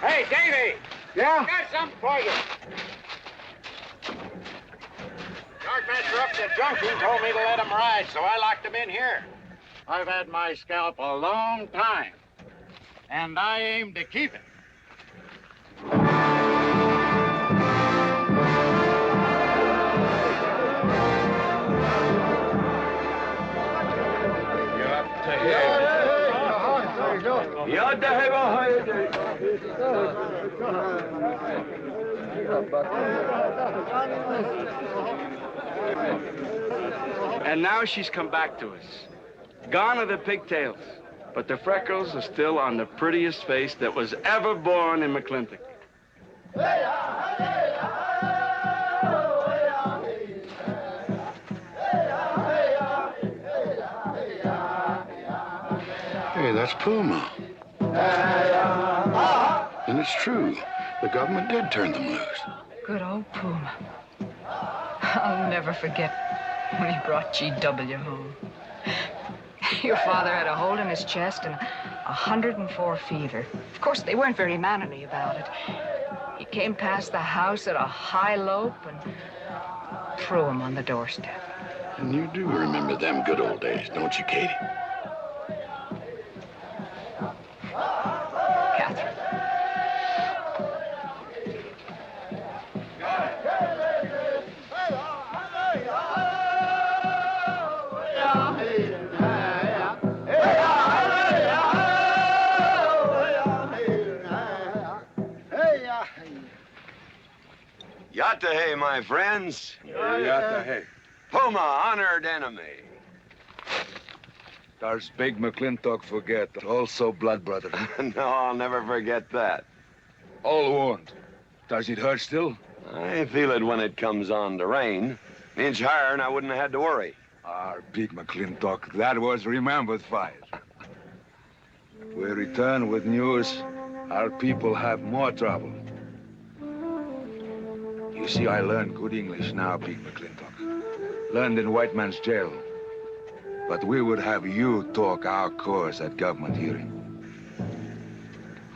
Hey, Davy! Yeah? Got something for you. Guardmaster up the junction told me to let him ride, so I locked him in here. I've had my scalp a long time, and I aim to keep it. And now she's come back to us. Gone are the pigtails, but the freckles are still on the prettiest face that was ever born in McLINTOCK. Hey, that's Puma. And it's true. The government did turn them loose. Good old Puma. I'll never forget when he brought G.W. home. Your father had a hole in his chest and 104 fever. Of course, they weren't very mannerly about it. He came past the house at a high lope and threw him on the doorstep. And you do remember them good old days, don't you, Katie? Catherine. Yatta hey, my friends. Yatta hey. Puma, honored enemy. Does big McLINTOCK forget? Also blood brother. No, I'll never forget that. All wound. Does it hurt still? I feel it when it comes on to rain. An inch higher and I wouldn't have had to worry. Our big McLINTOCK, that was remembered fire. We return with news. Our people have more trouble. You see, I learned good English now, big McLINTOCK. Learned in white man's jail. But we would have you talk our cause at government hearing.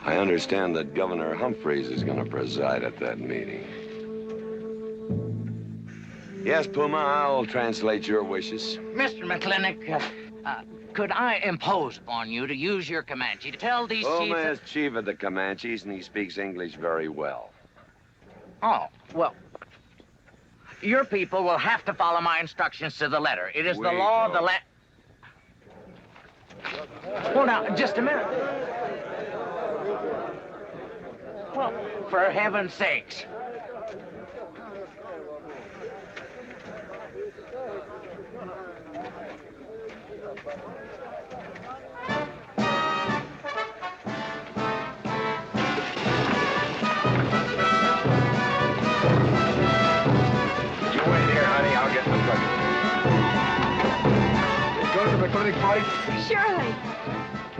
I understand that Governor Humphreys is going to preside at that meeting. Yes, Puma, I'll translate your wishes. Mr. McLintock, could I impose upon you to use your Comanche to tell these Puma chiefs... is chief of the Comanches, and he speaks English very well. Oh, well, your people will have to follow my instructions to the letter. It is the law of the land... Well, now, just a minute. Well, for heaven's sakes. Clinic party? Surely.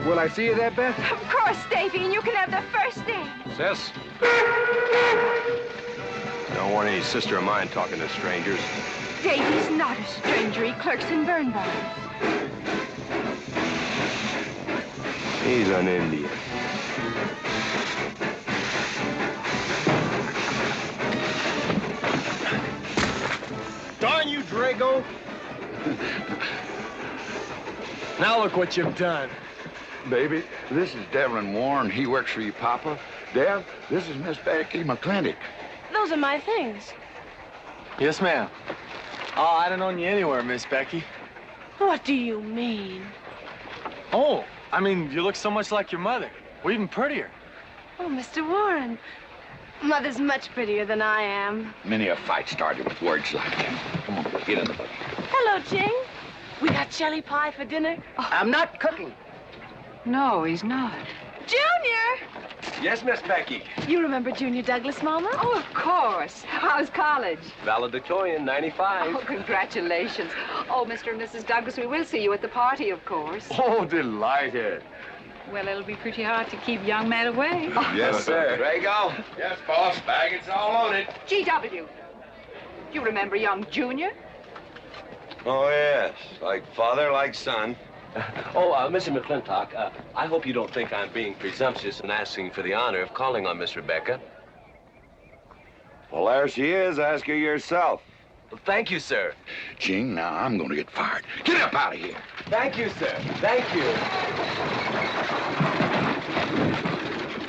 Will I see you there, Beth? Of course, Davy, and you can have the first day. Sis? Don't want any sister of mine talking to strangers. Davy's not a stranger. He clerks in burn barns. He's an Indian. Darn you, Drago! Now look what you've done. Baby, this is Devlin Warren. He works for you, Papa. Dev, this is Miss Becky McLINTOCK. Those are my things. Yes, ma'am. Oh, I don't own you anywhere, Miss Becky. What do you mean? Oh, I mean, you look so much like your mother. Well, even prettier. Oh, Mr. Warren. Mother's much prettier than I am. Many a fight started with words like that. Come on, get in the buggy. Hello, Ching. We got jelly pie for dinner. Oh. I'm not cooking. No, he's not. Junior! Yes, Miss Becky. You remember Junior Douglas, Mama? Oh, of course. How's college? Valedictorian, 95. Oh, congratulations. Oh, Mr. and Mrs. Douglas, we will see you at the party, of course. Oh, delighted. Well, it'll be pretty hard to keep young men away. Yes, sir. Drago? Yes, boss. Baggage all loaded. G.W. You remember young Junior? Oh, yes. Like father, like son. Mr. McLINTOCK, I hope you don't think I'm being presumptuous in asking for the honor of calling on Miss Rebecca. Well, there she is. Ask her yourself. Well, thank you, sir. Ching, now I'm going to get fired. Get up out of here. Thank you, sir. Thank you.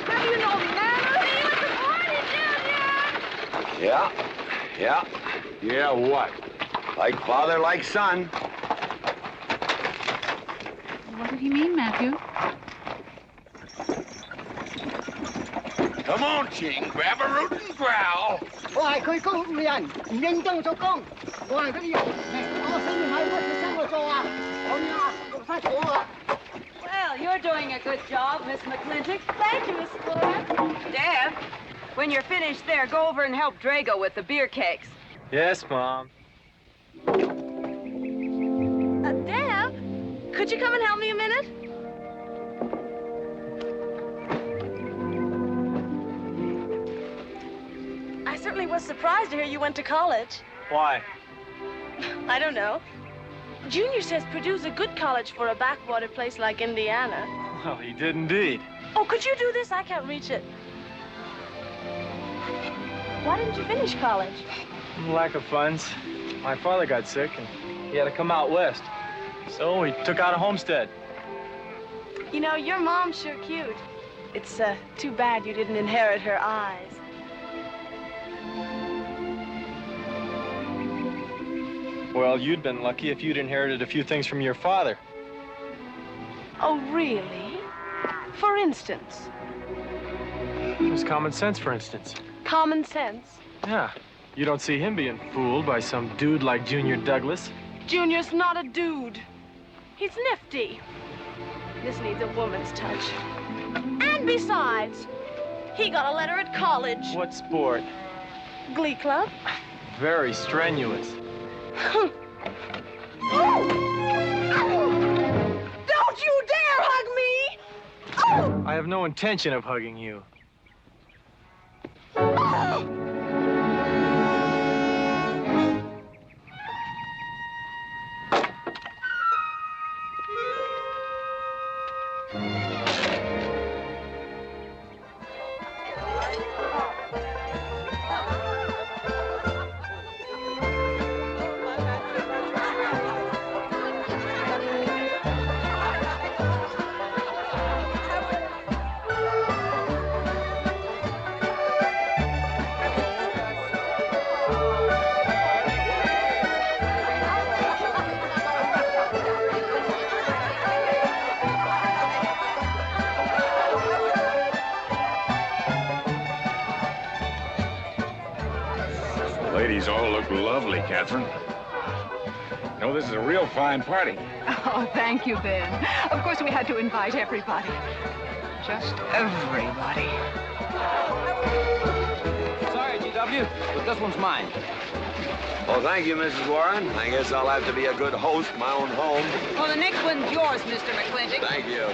How do you know me, Nana? See you at the party, Junior! Yeah. Yeah, what? Like father, like son. What did he mean, Matthew? Come on, Ching. Grab a root and growl. Well, you're doing a good job, Miss McLINTOCK. Thank you, Miss Flora. Deb, when you're finished there, go over and help Drago with the beer cakes. Yes, Mom. Deb, could you come and help me a minute? I certainly was surprised to hear you went to college. Why? I don't know. Junior says Purdue's a good college for a backwater place like Indiana. Well, he did indeed. Oh, could you do this? I can't reach it. Why didn't you finish college? Lack of funds. My father got sick, and he had to come out west. So we took out a homestead. You know, your mom's sure cute. It's too bad you didn't inherit her eyes. Well, you'd been lucky if you'd inherited a few things from your father. Oh, really? For instance? It was common sense, for instance. Common sense? Yeah. You don't see him being fooled by some dude like Junior Douglas. Junior's not a dude. He's It's nifty. This needs a woman's touch. And besides, he got a letter at college. What sport? Glee club. Very strenuous. Don't you dare hug me! Oh! I have no intention of hugging you. Ladies all look lovely, Catherine. You know, this is a real fine party. Oh, thank you, Ben. Of course, we had to invite everybody. Just everybody. Sorry, GW, but this one's mine. Well, thank you, Mrs. Warren. I guess I'll have to be a good host in my own home. Well, the next one's yours, Mr. McClintock. Thank you.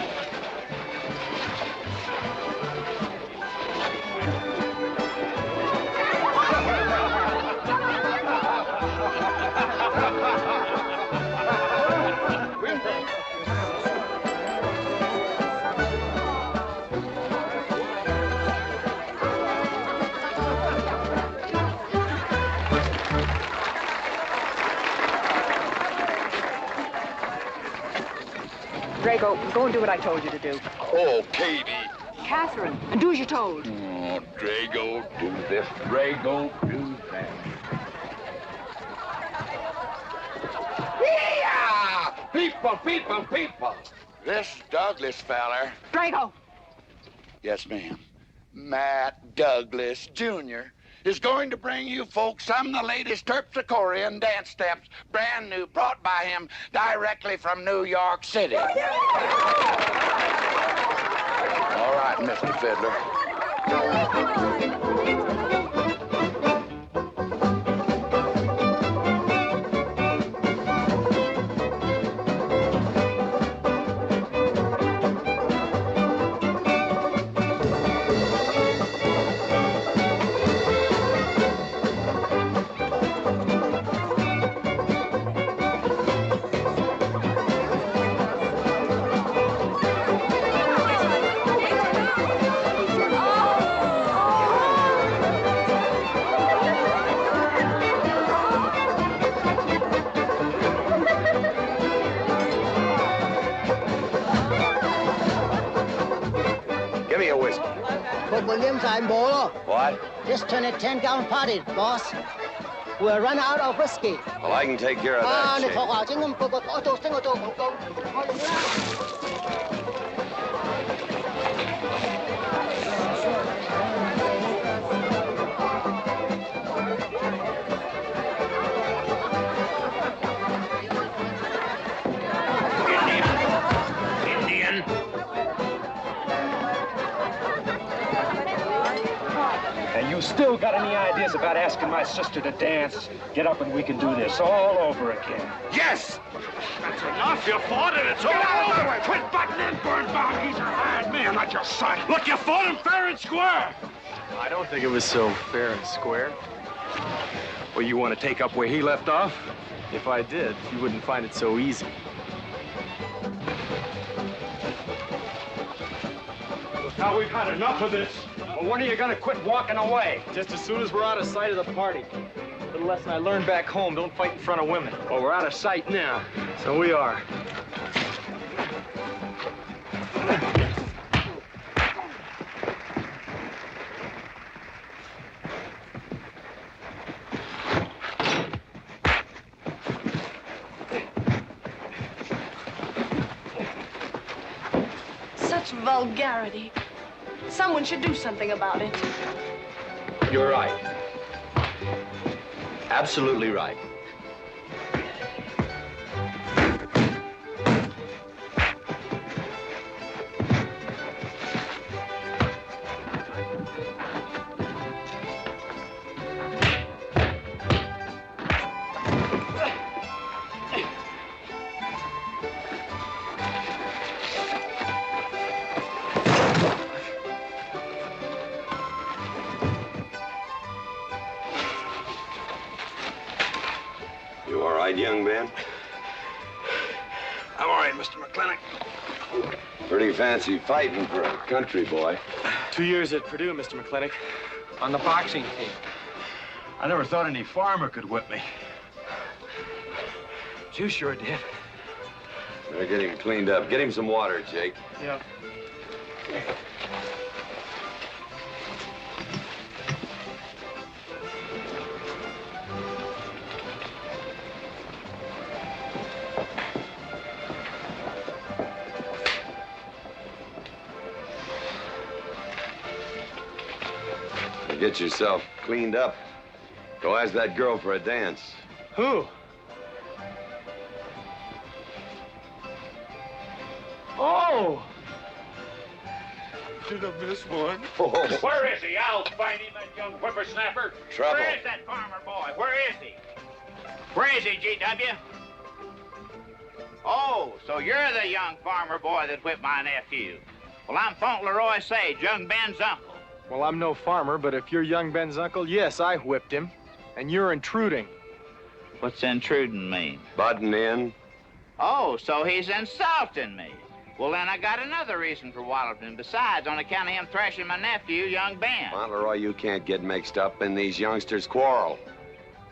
Drago, go and do what I told you to do. Oh, Katie. Catherine, and do as you're told. Oh, Drago, do this. Drago, do that. Yeah! People! This Douglas feller. Drago! Yes, ma'am. Matt Douglas, Jr. is going to bring you folks some of the latest Terpsichorean dance steps, brand new, brought by him directly from New York City. All right, Mr. Fiddler. What? Just turned a 10-gallon party, boss. We're running out of whiskey. Well, I can take care of that, Chick. Indian. And you still got any ideas about asking my sister to dance? Get up and we can do this all over again. Yes! That's enough. You fought it. It's all over. Quit butting in, Birnbaum. He's a hired man, not your son. Look, you fought him fair and square. I don't think it was so fair and square. Well, you want to take up where he left off? If I did, you wouldn't find it so easy. Look, now we've had enough of this. Well, when are you gonna quit walking away? Just as soon as we're out of sight of the party. A little lesson I learned back home, don't fight in front of women. Well, we're out of sight now. So we are. Such vulgarity. Someone should do something about it. You're right. Absolutely right. right, Mr. McLintock. Pretty fancy fighting for a country boy. 2 years at Purdue, Mr. McLintock, on the boxing team. I never thought any farmer could whip me. You sure did. Better get him cleaned up. Get him some water, Jake. Yeah. Get yourself cleaned up. Go ask that girl for a dance. Who? Oh! Did I miss one? Where is he? I'll find him, that young whippersnapper. Trouble. Where is that farmer boy? Where is he? Where is he, G.W.? Oh, so you're the young farmer boy that whipped my nephew. Well, I'm Fauntleroy Sage, young Ben's uncle. Well, I'm no farmer, but if you're young Ben's uncle, yes, I whipped him. And you're intruding. What's intruding mean? Butting in. Oh, so he's insulting me. Well, then I got another reason for walloping him. Besides, on account of him thrashing my nephew, young Ben. Fauntleroy, you can't get mixed up in these youngsters' quarrel.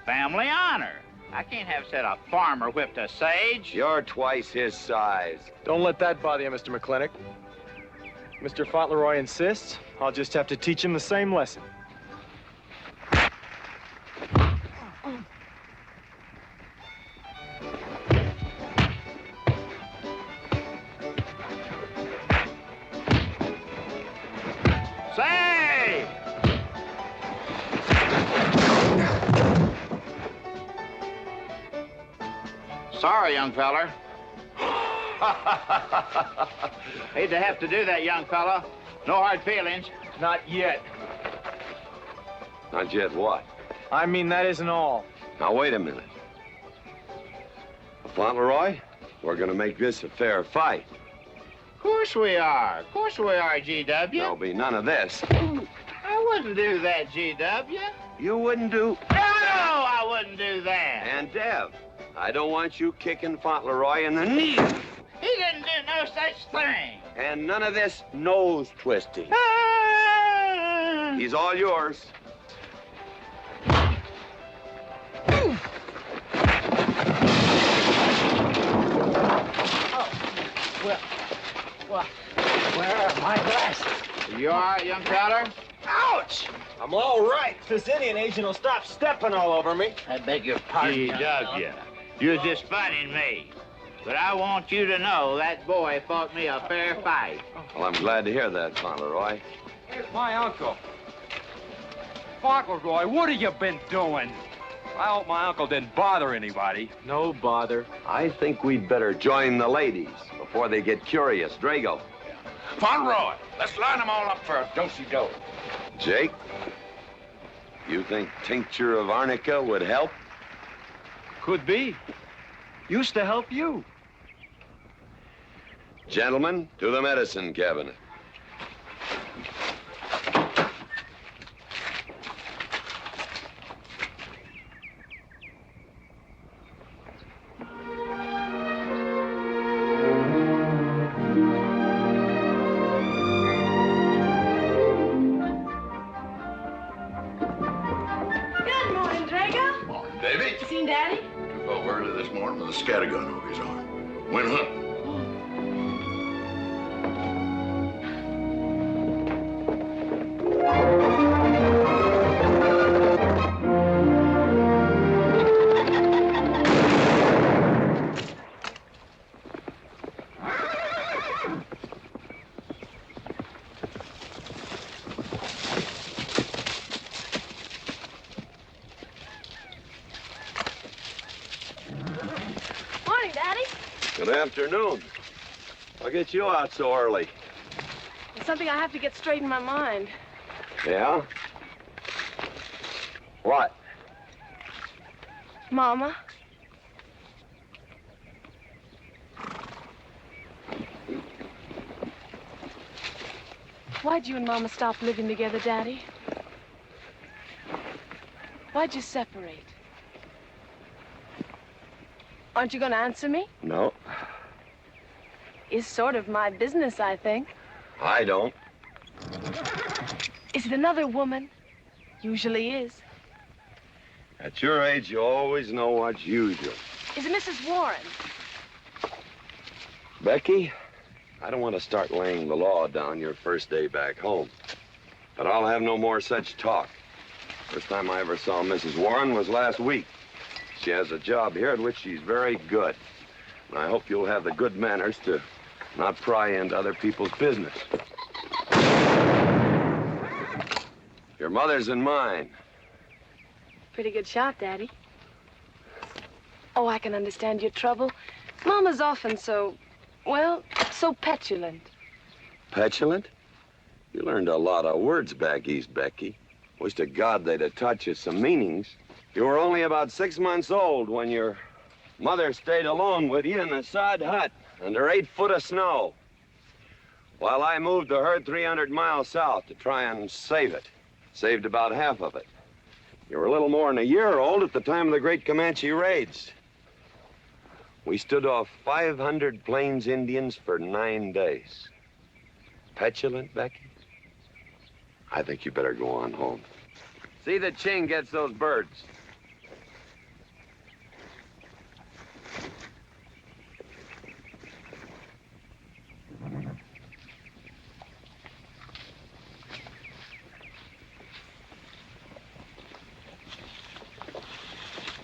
Family honor. I can't have said a farmer whipped a sage. You're twice his size. Don't let that bother you, Mr. McLintock. Mr. Fauntleroy insists. I'll just have to teach him the same lesson. Say! Sorry, young feller. Hate to have to do that, young fella. No hard feelings. Not yet. Not yet what? I mean, that isn't all. Now, wait a minute. Fauntleroy, we're gonna make this a fair fight. Of course we are. Of course we are, G.W. There'll be none of this. I wouldn't do that, G.W. You wouldn't do... No, I wouldn't do that. And Dev, I don't want you kicking Fauntleroy in the knee. He didn't do no such thing. And none of this nose twisting. He's all yours. Well, where are my glasses? You all right, young feller? Ouch! I'm all right. This Indian agent will stop stepping all over me. I beg your pardon, G.W. You're just funning me. But I want you to know that boy fought me a fair fight. Well, I'm glad to hear that, Fauntleroy. Here's my uncle. Fauntleroy, what have you been doing? I hope my uncle didn't bother anybody. No bother. I think we'd better join the ladies before they get curious. Drago. Fauntleroy, let's line them all up for a do-si-do. Jake, you think tincture of arnica would help? Could be. Used to help you. Gentlemen, to the medicine cabinet. Good morning, Drago. Morning, Davy. You seen Daddy? Took over early this morning with a scattergun over his arm. Went hunting. Morning, Daddy. Good afternoon. I'll get you out so early. There's something I have to get straight in my mind. Yeah? What? Mama. Why'd you and Mama stop living together, Daddy? Why'd you separate? Aren't you going to answer me? No. is sort of my business, I think. I don't. Is it another woman? Usually is. At your age, you always know what's usual. Is it Mrs. Warren? Becky, I don't want to start laying the law down your first day back home. But I'll have no more such talk. First time I ever saw Mrs. Warren was last week. She has a job here at which she's very good. And I hope you'll have the good manners to not pry into other people's business. Your mother's and mine. Pretty good shot, Daddy. Oh, I can understand your trouble. Mama's often so, well, so petulant. Petulant? You learned a lot of words back east, Becky. Wish to God they'd have taught you some meanings. You were only about 6 months old when your mother stayed alone with you in a sod hut under 8 foot of snow, while I moved the herd 300 miles south to try and save it. Saved about half of it. You were a little more than a year old at the time of the great Comanche raids. We stood off 500 Plains Indians for 9 days. Petulant, Becky? I think you better go on home. See that Ching gets those birds.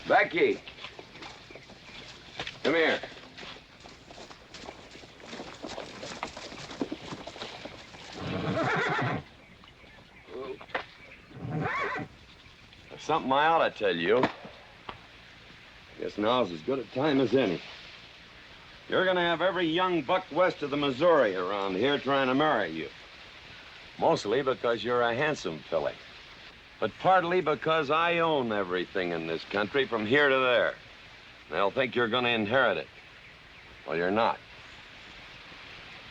Becky, come here. There's something I ought to tell you. Guess now's as good a time as any. You're gonna have every young buck west of the Missouri around here trying to marry you. Mostly because you're a handsome filly. But partly because I own everything in this country from here to there. They'll think you're gonna inherit it. Well, you're not.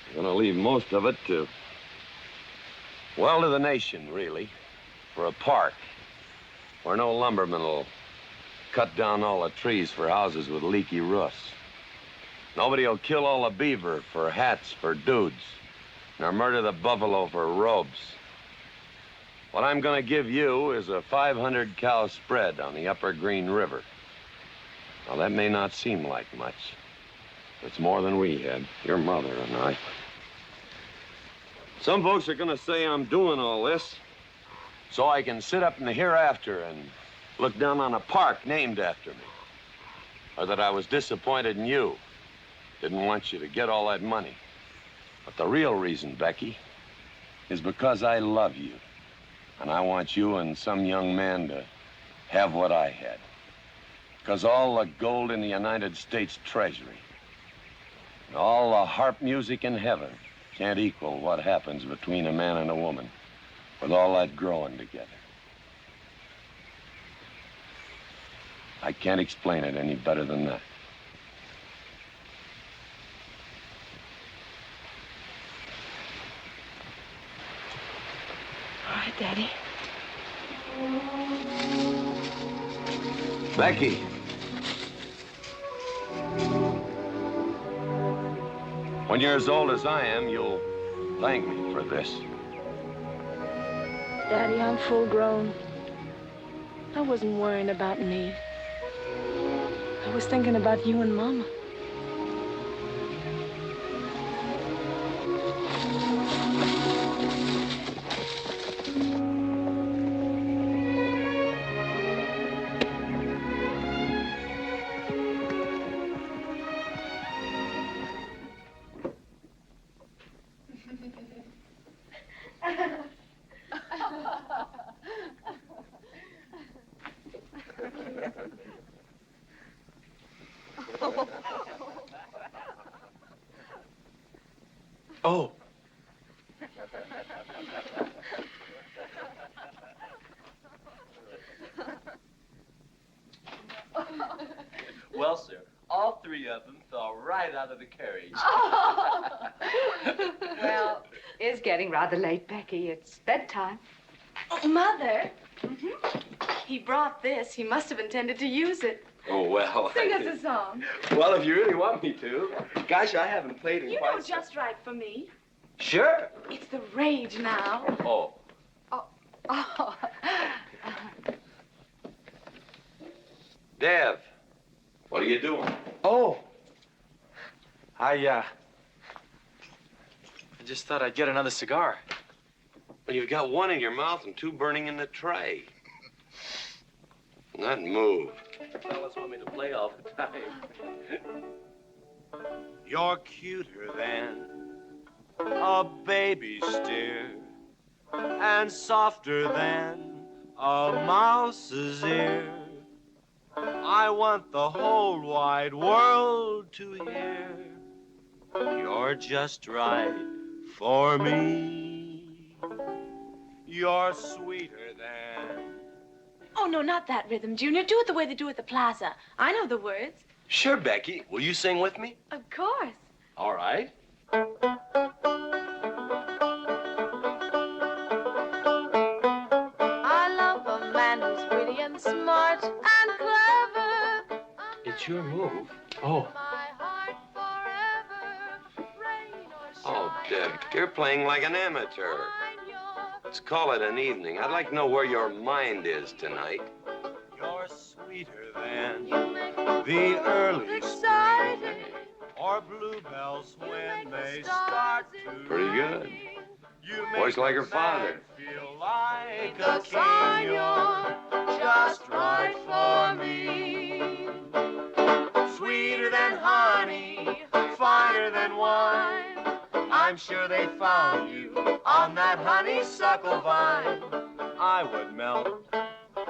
You're gonna leave most of it to, well, to the nation, really. For a park where no lumberman will cut down all the trees for houses with leaky roofs. Nobody will kill all the beaver for hats for dudes, nor murder the buffalo for robes. What I'm gonna give you is a 500 cow spread on the upper Green River. Now, that may not seem like much. It's more than we had, your mother and I. Some folks are gonna say I'm doing all this so I can sit up in the hereafter and look down on a park named after me. Or that I was disappointed in you. Didn't want you to get all that money. But the real reason, Becky, is because I love you. And I want you and some young man to have what I had. Because all the gold in the United States Treasury and all the harp music in heaven can't equal what happens between a man and a woman with all that growing together. I can't explain it any better than that. All right, Daddy. Becky. When you're as old as I am, you'll thank me for this. Daddy, I'm full grown. I wasn't worrying about me. I was thinking about you and Mama. Oh. Well, sir, all 3 of them fell right out of the carriage. Well, it's getting rather late, Becky. It's bedtime. Oh, Mother. He brought this. He must have intended to use it. Oh, well. Sing us a song. Well, if you really want me to. Gosh, I haven't played in You quite know just right for me. Sure. It's the rage now. Oh. Oh. Dev, what are you doing? Oh. I just thought I'd get another cigar. Well, you've got one in your mouth and two burning in the tray. Not move. Fellas want me to play all the time. You're cuter than a baby steer, and softer than a mouse's ear. I want the whole wide world to hear. You're just right for me. You're sweeter than... Oh, no, not that rhythm, Junior. Do it the way they do at the plaza. I know the words. Sure, Becky. Will you sing with me? Of course. All right. I love a man who's witty and smart and clever. It's your move. Oh. Oh, Dev, you're playing like an amateur. Let's call it an evening. I'd like to know where your mind is tonight. You're sweeter than the early spring, or bluebells when they start to Pretty good. ring. You Voice like her make father. me feel like a king. You're just right for me. Sweeter than honey, finer than wine. I'm sure they found you on that honeysuckle vine. I would melt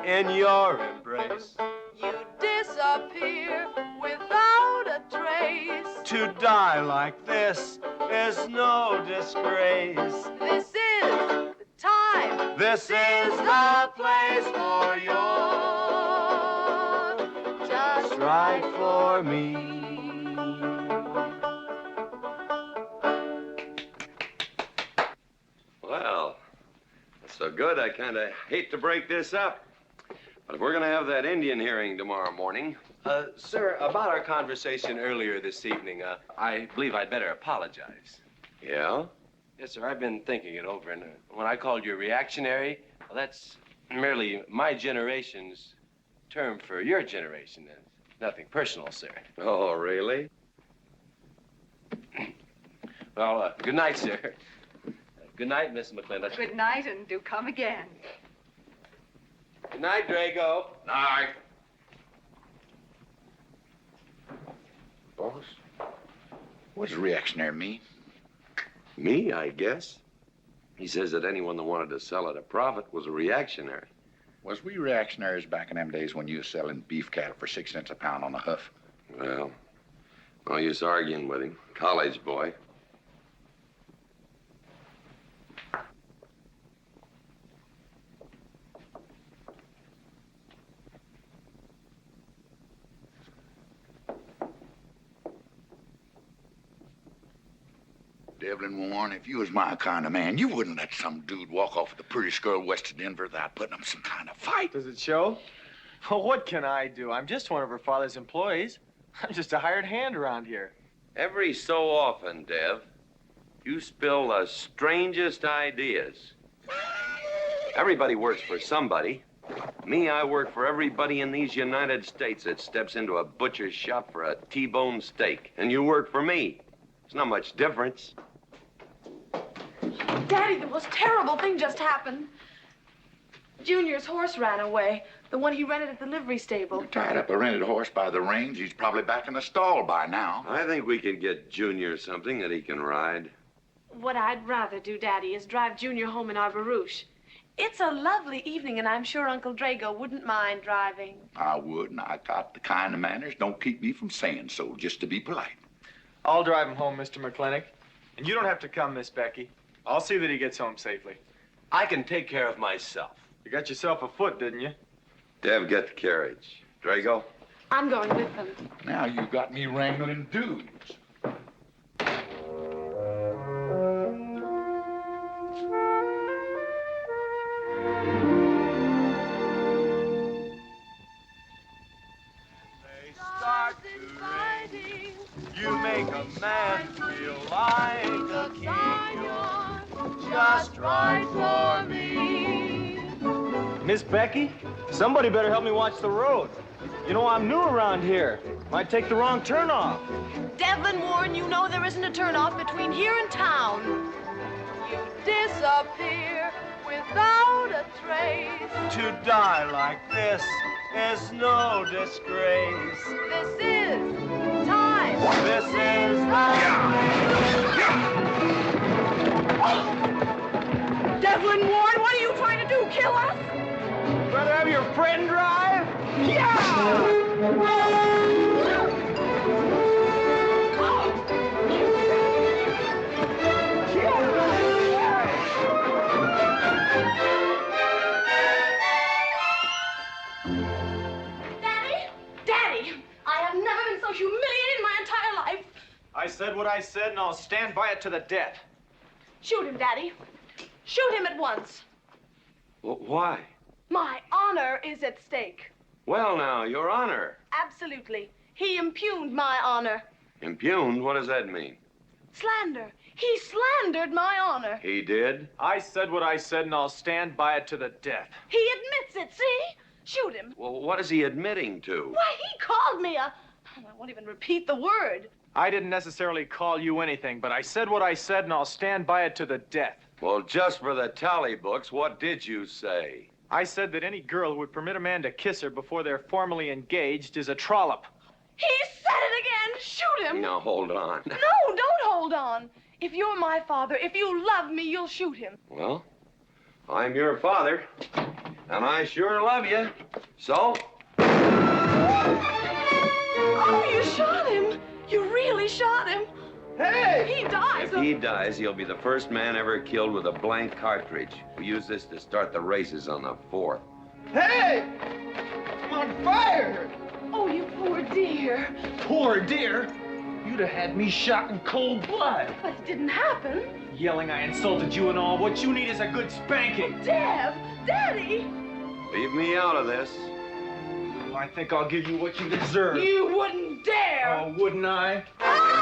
in your embrace. You disappear without a trace. To die like this is no disgrace. This is the time. This is the place for you. Just Right for me. Well, that's so good, I kind of hate to break this up. But if we're going to have that Indian hearing tomorrow morning... Sir, about our conversation earlier this evening, I believe I'd better apologize. Yeah? Yes, sir, I've been thinking it over, and when I called you reactionary, well, that's merely my generation's term for your generation. Nothing personal, sir. Oh, really? Well, good night, sir. Good night, Miss McLINTOCK. Good night, and do come again. Good night, Drago. Night. Boss, what does reactionary mean? Me, I guess. He says that anyone that wanted to sell at a profit was a reactionary. Was we reactionaries back in them days when you was selling beef cattle for 6 cents a pound on the hoof? Well, no use arguing with him. College boy. Devlin Warren, if you was my kind of man, you wouldn't let some dude walk off with the prettiest girl west of Denver without putting up some kind of fight. Does it show? Well, what can I do? I'm just one of her father's employees. I'm just a hired hand around here. Every so often, Dev, you spill the strangest ideas. Everybody works for somebody. Me, I work for everybody in these United States that steps into a butcher's shop for a T-bone steak. And you work for me. There's not much difference. Daddy, the most terrible thing just happened. Junior's horse ran away. The one he rented at the livery stable. Tied up a rented horse by the reins. He's probably back in the stall by now. I think we can get Junior something that he can ride. What I'd rather do, Daddy, is drive Junior home in our barouche. It's a lovely evening, and I'm sure Uncle Drago wouldn't mind driving. I would, and I got the kind of manners don't keep me from saying so, just to be polite. I'll drive him home, Mr. McLINTOCK. And you don't have to come, Miss Becky. I'll see that he gets home safely. I can take care of myself. You got yourself a foot, didn't you? Dev, get the carriage. Drago? I'm going with them. Now you got me wrangling dudes. like a king, you're just right for me. Miss Becky, somebody better help me watch the road. You know, I'm new around here. Might take the wrong turnoff. Devlin Warren, you know there isn't a turnoff between here and town. You disappear without a trace. To die like this is no disgrace. This is time. This is Devlin Warren, what are you trying to do? Kill us? Rather have your friend drive? Yeah! Humiliated in my entire life. I said what I said, and I'll stand by it to the death. Shoot him, Daddy. Shoot him at once. Why? My honor is at stake. Well, now, Your Honor. Absolutely. He impugned my honor. Impugned? What does that mean? Slander. He slandered my honor. He did? I said what I said, and I'll stand by it to the death. He admits it, see? Shoot him. Well, what is he admitting to? Why, he called me a... I won't even repeat the word. I didn't necessarily call you anything, but I said what I said, and I'll stand by it to the death. Well, just for the tally books, what did you say? I said that any girl who would permit a man to kiss her before they're formally engaged is a trollop. He said it again. Shoot him. Now, hold on. No, don't hold on. If you're my father, if you love me, you'll shoot him. Well, I'm your father, and I sure love you. So... Oh, you shot him. You really shot him. Hey! He dies. If he dies, he'll be the first man ever killed with a blank cartridge. We use this to start the races on the 4th. Hey! I'm on fire! Oh, you poor dear. Poor dear? You'd have had me shot in cold blood. But it didn't happen. Yelling I insulted you and all. What you need is a good spanking. Dev! Daddy! Leave me out of this. I think I'll give you what you deserve. You wouldn't dare! Oh, wouldn't I?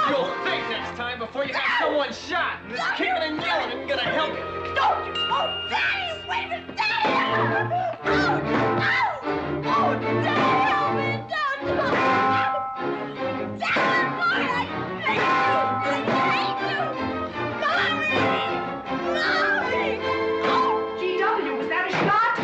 You'll think next time before you have someone shot. And this kicking and yelling isn't gonna help you. Don't you! Oh, Daddy! Wait a minute! Daddy! Oh, Daddy, help me! Don't! Daddy, boy, I hate you! Mommy! Oh, G.W., was that a shot?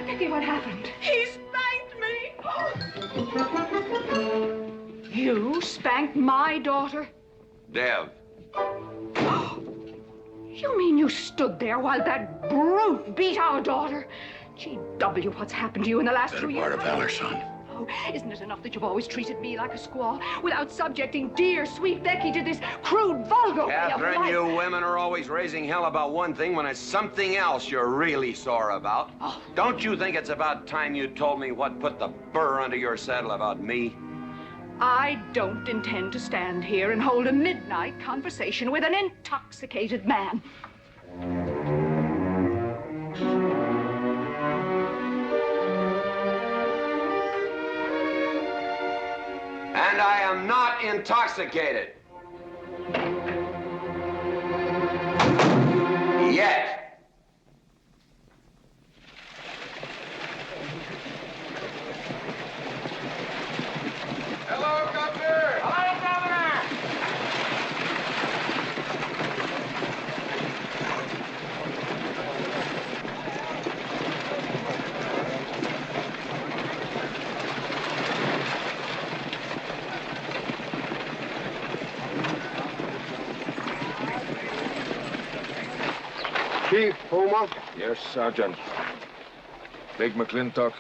Vicky, what happened? He spanked me! You spanked my daughter? Dev. You mean you stood there while that brute beat our daughter? G.W., what's happened to you in the last 2 years? Better part of valor, son. Oh, isn't it enough that you've always treated me like a squaw without subjecting dear, sweet Becky to this crude, vulgar way of Catherine, life? you women are always raising hell about one thing when it's something else you're really sore about. Oh. Don't you think it's about time you told me what put the burr under your saddle about me? I don't intend to stand here and hold a midnight conversation with an intoxicated man. And I am not intoxicated. Yet. Hello, Governor! Hello, Governor! Chief Puma? Yes, Sergeant. Big McLINTOCK,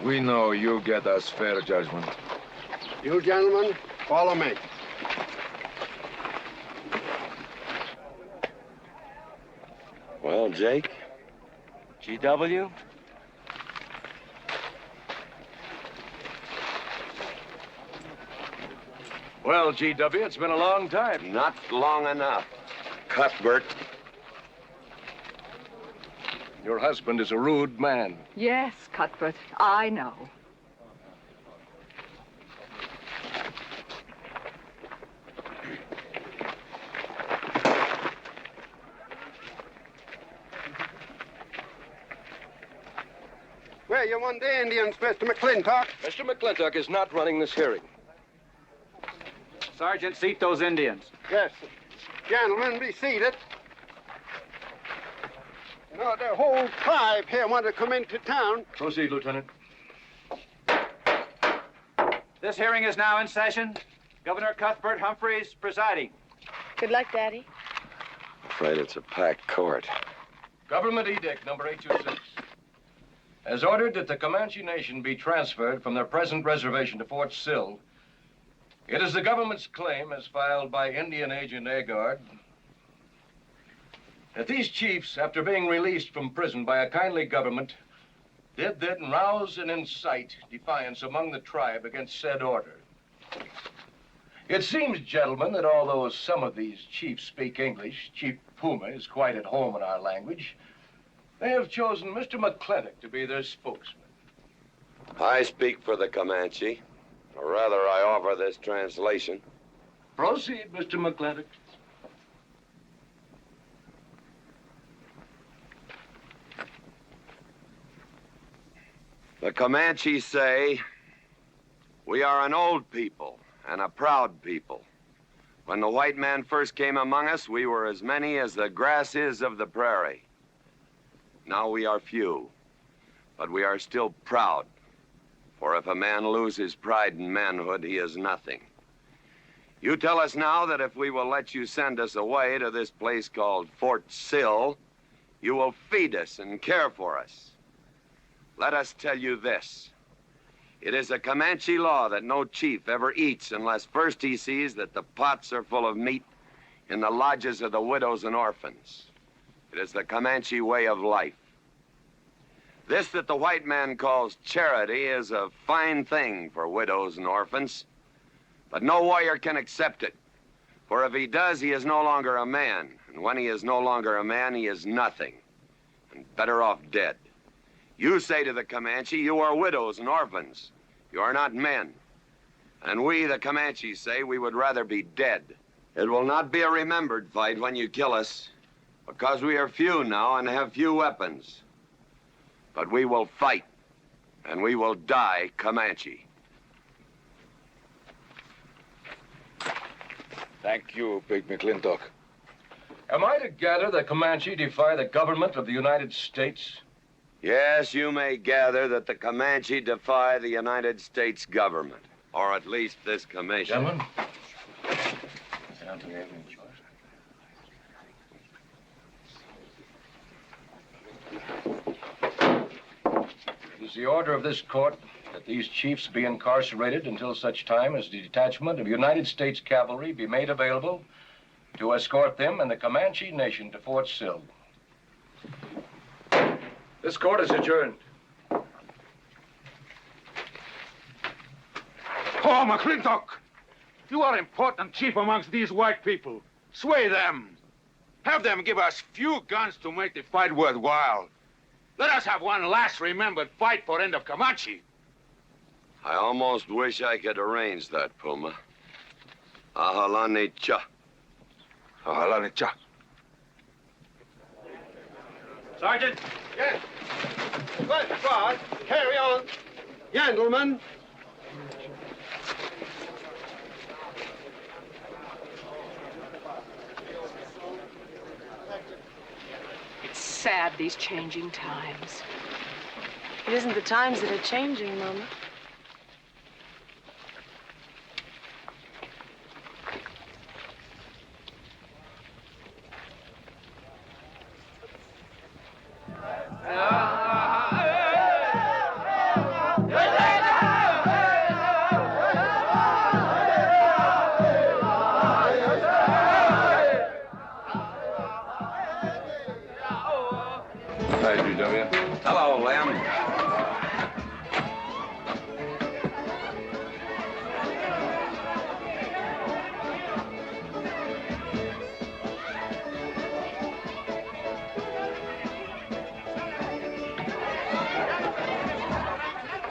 we know you get us fair judgment. You gentlemen, follow me. Well, Jake? GW? Well, GW, it's been a long time. Not long enough. Cuthbert. Your husband is a rude man. Yes, Cuthbert, I know. Where you want the Indians, Mr. McLINTOck? Mr. McLINTOck is not running this hearing. Sergeant, seat those Indians. Yes. Gentlemen, be seated. You know, the whole tribe here want to come into town. Proceed, Lieutenant. This hearing is now in session. Governor Cuthbert Humphreys presiding. Good luck, Daddy. Afraid it's a packed court. Government Edict number 826 has ordered that the Comanche Nation be transferred from their present reservation to Fort Sill. It is the government's claim, as filed by Indian Agent Agard, that these chiefs, after being released from prison by a kindly government, did then rouse and incite defiance among the tribe against said order. It seems, gentlemen, that although some of these chiefs speak English, Chief Puma is quite at home in our language, they have chosen Mr. McLINTOck to be their spokesman. I speak for the Comanche, or rather I offer this translation. Proceed, Mr. McLINTOck. The Comanche say, we are an old people and a proud people. When the white man first came among us, we were as many as the grass is of the prairie. Now we are few, but we are still proud. For if a man loses pride in manhood, he is nothing. You tell us now that if we will let you send us away to this place called Fort Sill, you will feed us and care for us. Let us tell you this. It is a Comanche law that no chief ever eats unless first he sees that the pots are full of meat in the lodges of the widows and orphans. It is the Comanche way of life. This that the white man calls charity is a fine thing for widows and orphans, but no warrior can accept it. For if he does, he is no longer a man, and when he is no longer a man, he is nothing, and better off dead. You say to the Comanche, you are widows and orphans. You are not men. And we, the Comanche, say we would rather be dead. It will not be a remembered fight when you kill us, because we are few now and have few weapons. But we will fight, and we will die Comanche. Thank you, Big McLINTOck. Am I to gather that Comanche defy the government of the United States? Yes, you may gather that the Comanche defy the United States government, or at least this commission. Gentlemen. It is the order of this court that these chiefs be incarcerated until such time as the detachment of United States cavalry be made available to escort them and the Comanche Nation to Fort Sill. This court is adjourned. Oh, McLINTOck! You are important chief amongst these white people. Sway them. Have them give us few guns to make the fight worthwhile. Let us have one last remembered fight for end of Comanche. I almost wish I could arrange that, Puma. Ahalani cha. Ahalani cha. Sergeant? Yes. Good God. Carry on. Gentlemen. It's sad, these changing times. It isn't the times that are changing, Mama. Hello, Lem.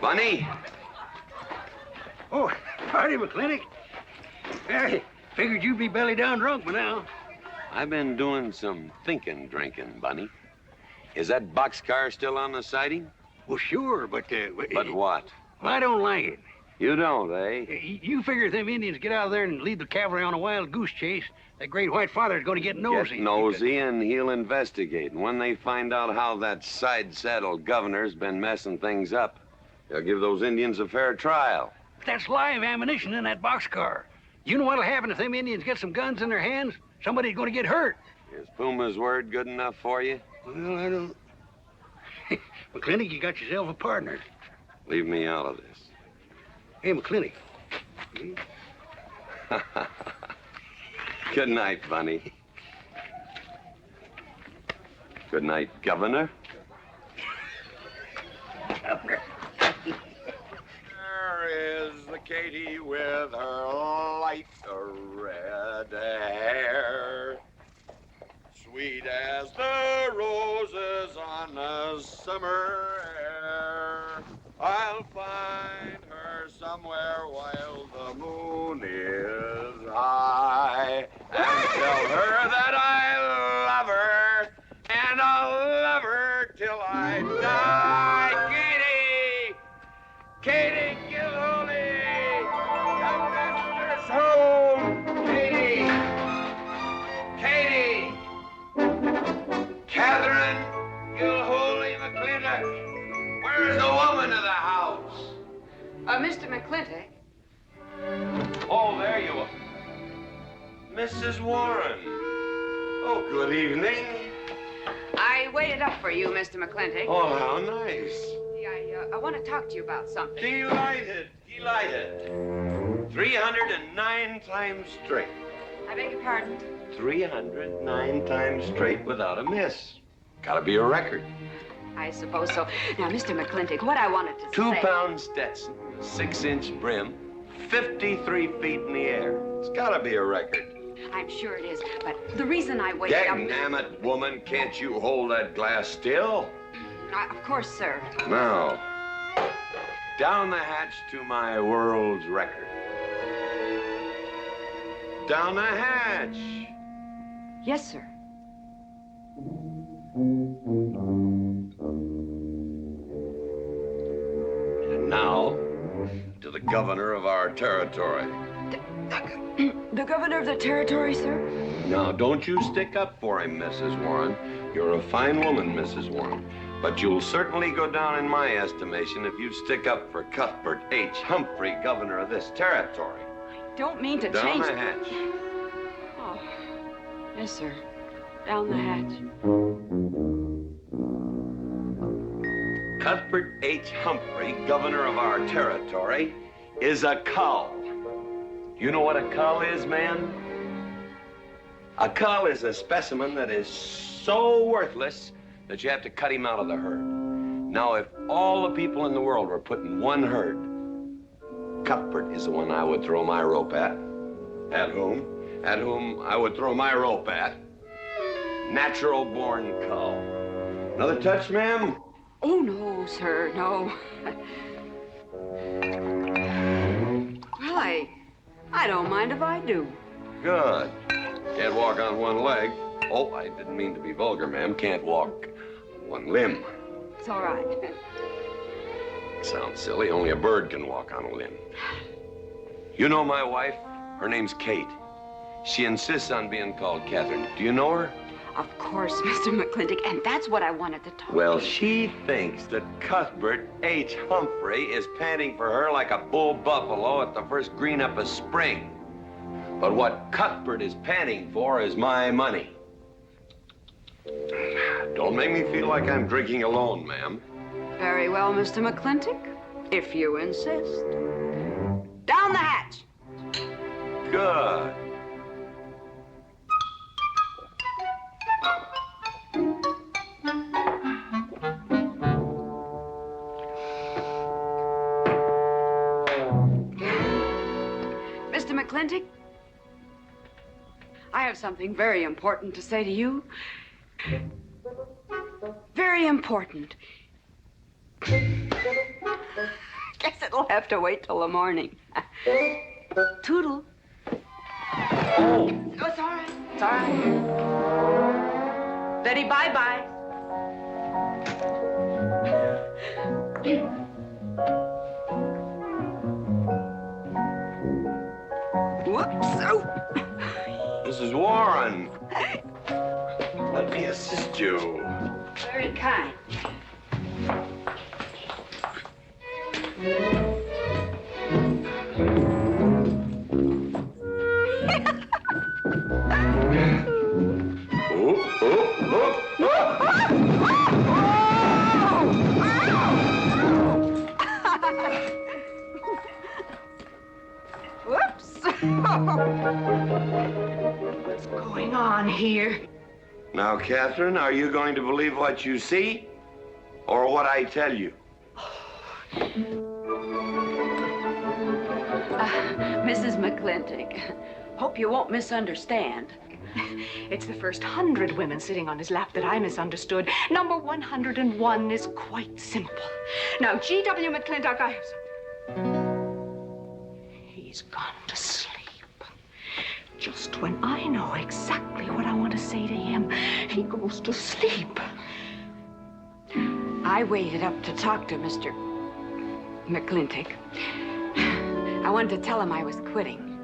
Bunny? Oh, howdy, McLintock. Hey, figured you'd be belly down drunk by now. I've been doing some drinking, Bunny. Is that boxcar still on the siding? Well, sure, but... But what? Well, I don't like it. You don't, eh? You figure if them Indians get out there and lead the cavalry on a wild goose chase, that great white father's going to get nosy. Get nosy, and he'll investigate. And when they find out how that side-saddle governor's been messing things up, they'll give those Indians a fair trial. But that's live ammunition in that boxcar. You know what'll happen if them Indians get some guns in their hands? Somebody's going to get hurt. Is Puma's word good enough for you? Well, I don't... McLintock, you got yourself a partner. Leave me out of this. Hey, McLintock. Good night, Bunny. Good night, Governor. Governor. There is the Katie with her light red hair, sweet as the roses on a summer air. I'll find her somewhere while the moon is high and tell her that I love her, and I'll love her till I die. Katie Gilhooly, the master's home. Katie, Catherine Gilhooly McLintock, where's the woman of the house? Mr. McLintock. Oh, there you are. Mrs. Warren. Oh, good evening. I waited up for you, Mr. McLintock. Oh, how nice. I want to talk to you about something. Delighted. 309 times straight. I beg your pardon? 309 times straight without a miss. Gotta be a record. I suppose so. Now, Mr. McLintock, what I wanted to say... 2-pound Stetson, 6-inch brim, 53 feet in the air. It's gotta be a record. I'm sure it is, but the reason I waited up... Dagnammit, woman, can't you hold that glass still? Of course, sir. Now, down the hatch to my world's record. Down the hatch. Yes, sir. And now, to the governor of our territory. The governor of the territory, sir? Now, don't you stick up for him, Mrs. Warren. You're a fine woman, Mrs. Warren. But you'll certainly go down in my estimation if you stick up for Cuthbert H. Humphrey, governor of this territory. I don't mean to Down change... the hatch. Oh, yes, sir. Down the hatch. Cuthbert H. Humphrey, governor of our territory, is a cull. You know what a cull is, man? A cull is a specimen that is so worthless that you have to cut him out of the herd. Now, if all the people in the world were put in one herd, Cuthbert is the one I would throw my rope at. At whom I would throw my rope at. Natural-born cull. Another touch, ma'am? Oh, no, sir, no. Well, I don't mind if I do. Good. Can't walk on one leg. Oh, I didn't mean to be vulgar, ma'am. Can't walk one limb. It's all right. Sounds silly. Only a bird can walk on a limb. You know my wife? Her name's Kate. She insists on being called Catherine. Do you know her? Of course, Mr. McLintock, and that's what I wanted to talk Well, to you. she thinks that Cuthbert H. Humphrey is panting for her like a bull buffalo at the first green up of spring. But what Cuthbert is panting for is my money. Don't make me feel like I'm drinking alone, ma'am. Very well, Mr. McLintock, if you insist. Down the hatch! Good. Mr. McLintock, I have something very important to say to you. Very important. You'll have to wait till the morning. Toodle. Oh, it's all right. It's all right. Betty, bye-bye. Whoops. Oh. Mrs. Warren, let me assist you. Very kind. Whoops. What's going on here? Now, Catherine, are you going to believe what you see or what I tell you? Mrs. McLINTOck, hope you won't misunderstand. It's the first 100 women sitting on his lap that I misunderstood. Number 101 is quite simple. Now, G.W. McLINTOck, I have some... He's gone to sleep. Just when I know exactly what I want to say to him, he goes to sleep. I waited up to talk to Mr. McLINTOck. I wanted to tell him I was quitting.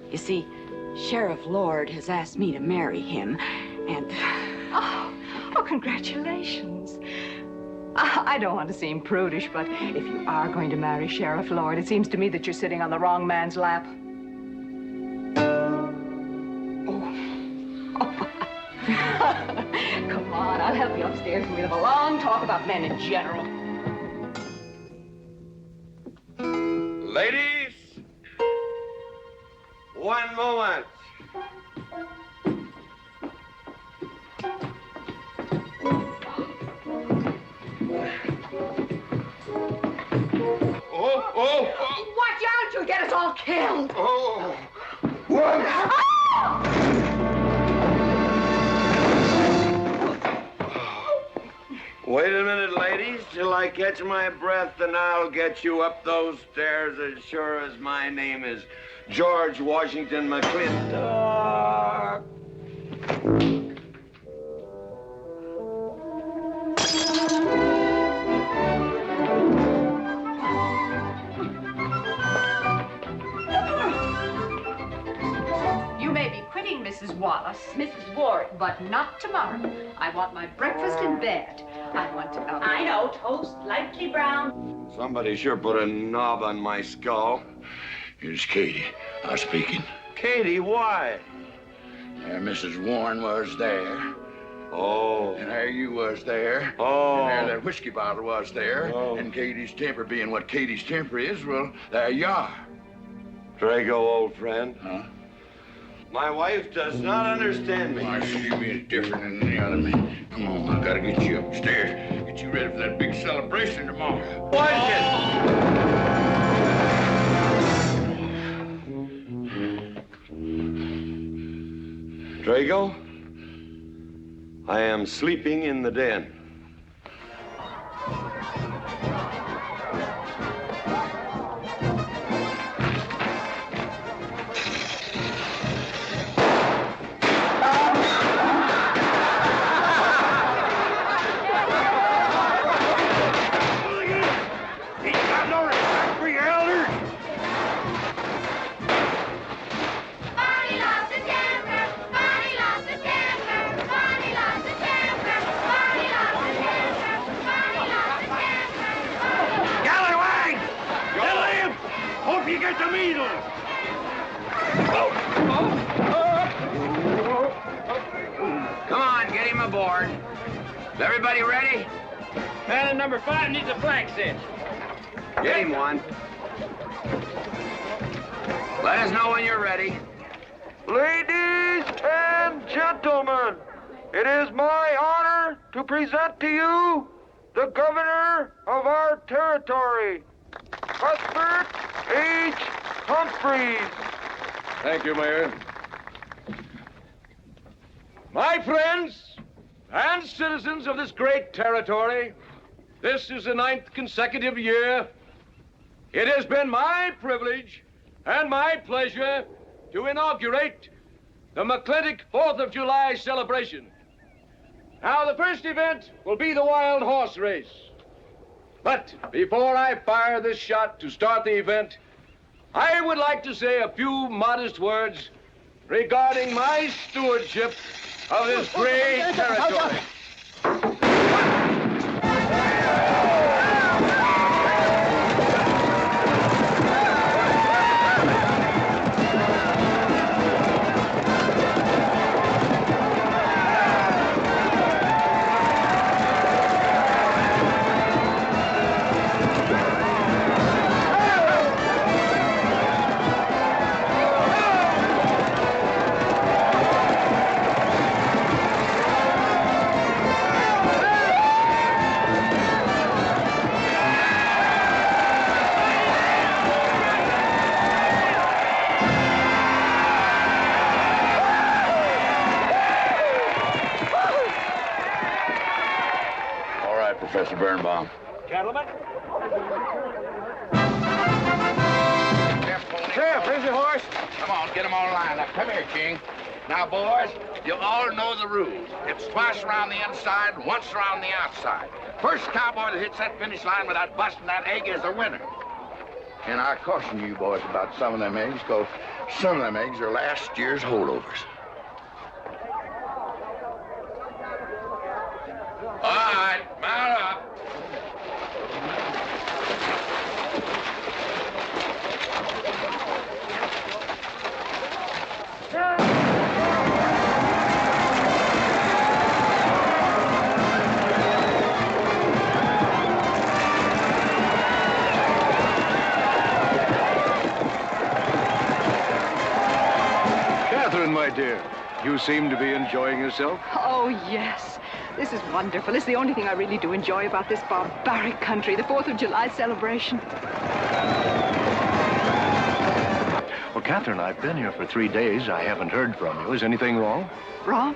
You see, Sheriff Lord has asked me to marry him, and... Oh, congratulations. I don't want to seem prudish, but if you are going to marry Sheriff Lord, it seems to me that you're sitting on the wrong man's lap. Come on, I'll help you upstairs and we'll have a long talk about men in general. Ladies, one moment. Oh! Watch out, you'll get us all killed! Oh! Wait a minute, ladies, till I catch my breath, and I'll get you up those stairs as sure as my name is George Washington McLINTOCK. You may be quitting, Mrs. Wallace, Mrs. Ward, but not tomorrow. I want my breakfast in bed. I want to... I know, toast, lightly brown. Somebody sure put a knob on my skull. Here's Katie. Speaking. Katie, why? Mrs. Warren was there. Oh. And there you was there. Oh. And there that whiskey bottle was there. Oh. And Katie's temper being what Katie's temper is, well, there you are. Drago, old friend. Huh? My wife does not understand me. Why, she means different than any other man. Come on, I gotta get you upstairs. Get you ready for that big celebration tomorrow. What is it? Drago, I am sleeping in the den. Come on, get him aboard. Is everybody ready? Man in number 5 needs a flank cinch. Get him one. Let us know when you're ready. Ladies and gentlemen, it is my honor to present to you the governor of our territory, Cuthbert H. Humphreys. Thank you, Mayor. My friends and citizens of this great territory, this is the 9th consecutive year It has been my privilege and my pleasure to inaugurate the McLINTOCK 4th of July celebration. Now, the first event will be the wild horse race. But before I fire this shot to start the event, I would like to say a few modest words regarding my stewardship of this great territory. Professor Birnbaum. Cattleman? Sheriff, here's your horse. Come on, get them all lined up. Come here, King. Now, boys, you all know the rules. It's twice around the inside, once around the outside. First cowboy that hits that finish line without busting that egg is the winner. And I caution you boys about some of them eggs, because some of them eggs are last year's holdovers. All right, mount up. Catherine, my dear, you seem to be enjoying yourself. Oh, yes. This is wonderful. It's the only thing I really do enjoy about this barbaric country, the 4th of July celebration. Well, Catherine, I've been here for 3 days. I haven't heard from you. Is anything wrong? Wrong?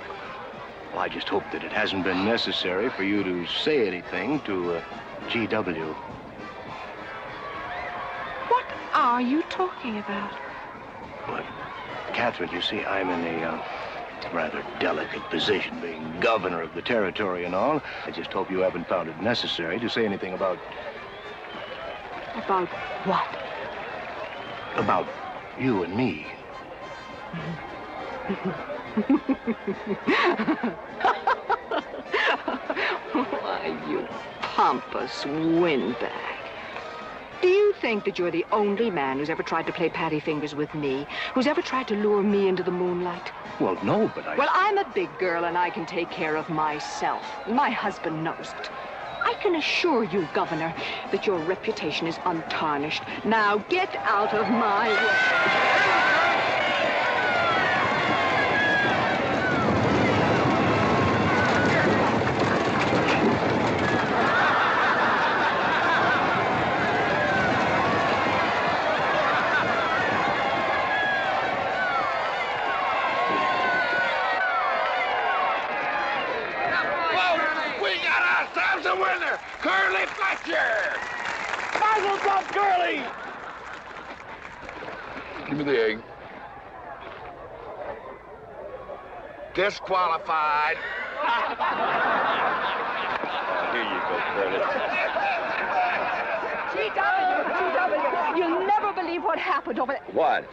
Well, I just hope that it hasn't been necessary for you to say anything to GW. What are you talking about? But, Catherine, you see, I'm in a rather delicate position, being governor of the territory and all. I just hope you haven't found it necessary to say anything about... About what? About you and me. Why, you pompous windbag. Do you think that you're the only man who's ever tried to play patty fingers with me, who's ever tried to lure me into the moonlight? Well, no, but I... Well, I'm a big girl and I can take care of myself. My husband knows it. I can assure you, Governor, that your reputation is untarnished. Now get out of my way. Curly Fletcher! Mazel tov, Curly! Give me the egg. Disqualified. Here you go, Curly. GW, you'll never believe what happened over there. What?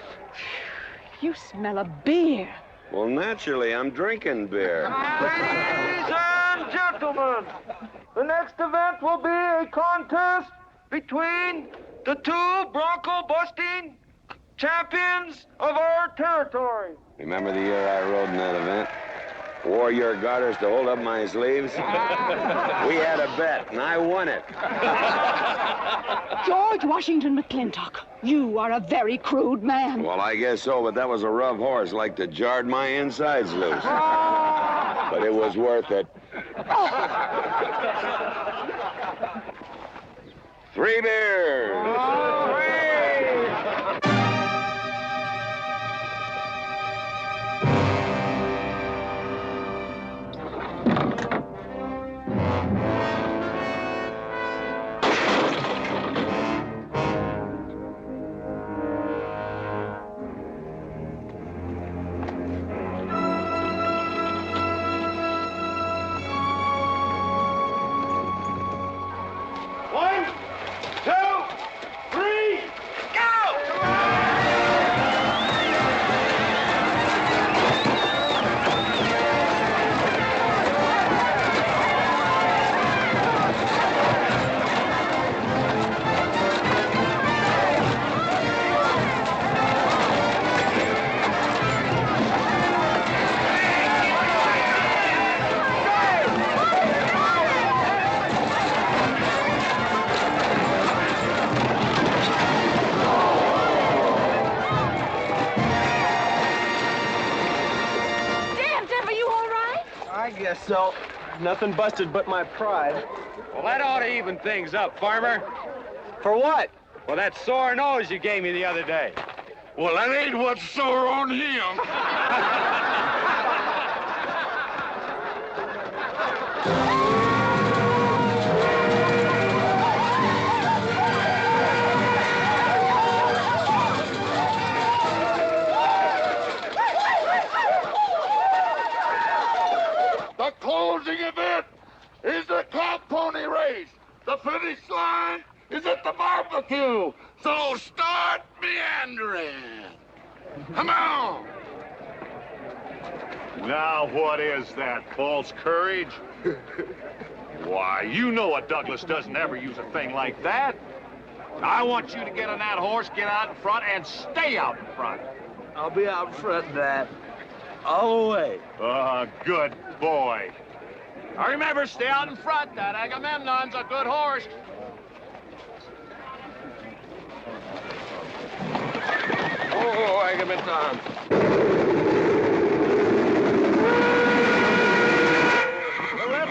You smell a beer. Well, naturally, I'm drinking beer. Ladies and gentlemen, the next event will be a contest between the two bronco-busting champions of our territory. Remember the year I rode in that event? Wore your garters to hold up my sleeves? We had a bet, and I won it. George Washington McLINTOCK, you are a very crude man. Well, I guess so, but that was a rough horse, like to jarred my insides loose. But it was worth it. 3 beers. guess so. Nothing busted but my pride. Well, that ought to even things up, farmer. For what? Well, that sore nose you gave me the other day. Well, that ain't what's sore on him. The closing event is the cow pony race. The finish line is at the barbecue. So start meandering. Come on. Now, what is that, false courage? Why, you know a Douglas doesn't ever use a thing like that. I want you to get on that horse, get out in front, and stay out in front. I'll be out front, Dad. All the way. Good boy. Now remember, stay out in front. That Agamemnon's a good horse. Oh, Agamemnon.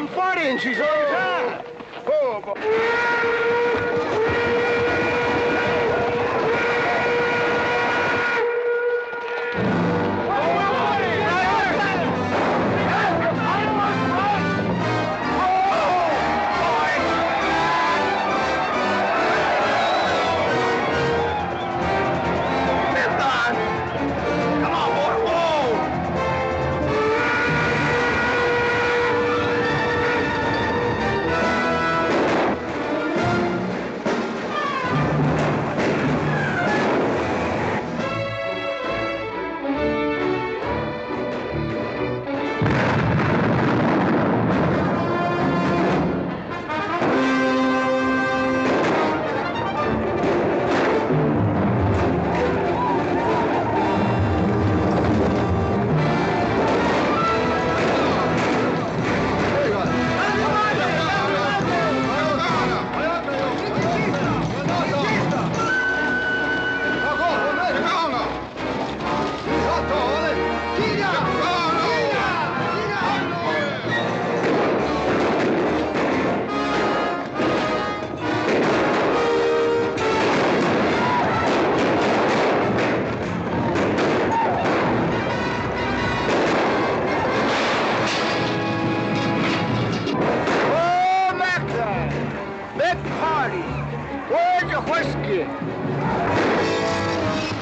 1140 and she's on time. Oh, boy.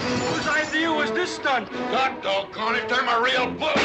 Whose idea was this stunt? God doggone it, they're my real book.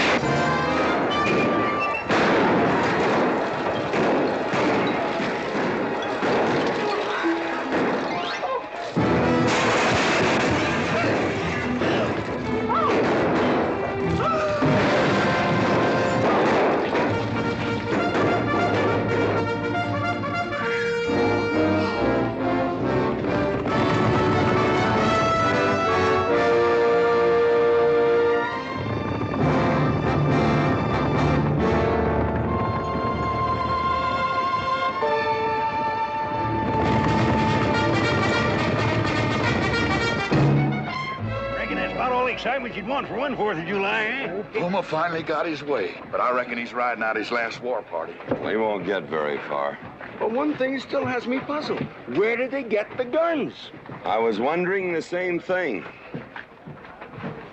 Excitement you'd want for one 4th of July, eh? Puma finally got his way, but I reckon he's riding out his last war party. We won't get very far. But one thing still has me puzzled. Where did they get the guns? I was wondering the same thing.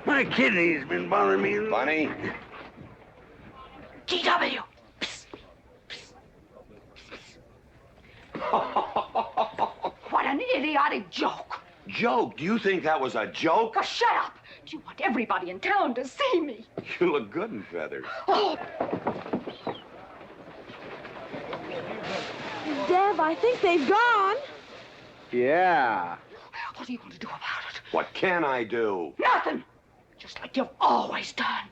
My kidney's been bothering me. Bunny? GW! What an idiotic joke. Joke? Do you think that was a joke? Oh, shut up. Do you want everybody in town to see me? You look good in feathers. Oh. Deb, I think they've gone. Yeah. What are you going to do about it? What can I do? Nothing. Just like you've always done.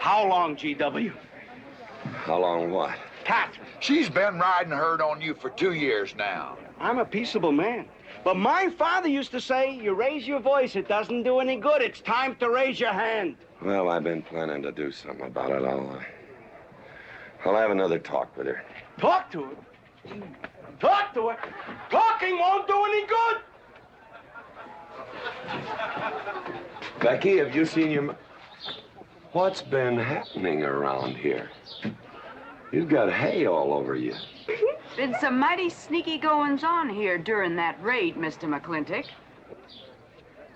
How long, GW? How long what? Catherine. She's been riding herd on you for 2 years now. I'm a peaceable man. But my father used to say, you raise your voice, it doesn't do any good. It's time to raise your hand. Well, I've been planning to do something about it. I'll have another talk with her. Talk to her? Talk to her? Talking won't do any good. Becky, have you seen your... What's been happening around here? You've got hay all over you. Been some mighty sneaky goings-on here during that raid, Mr. McLINTOck.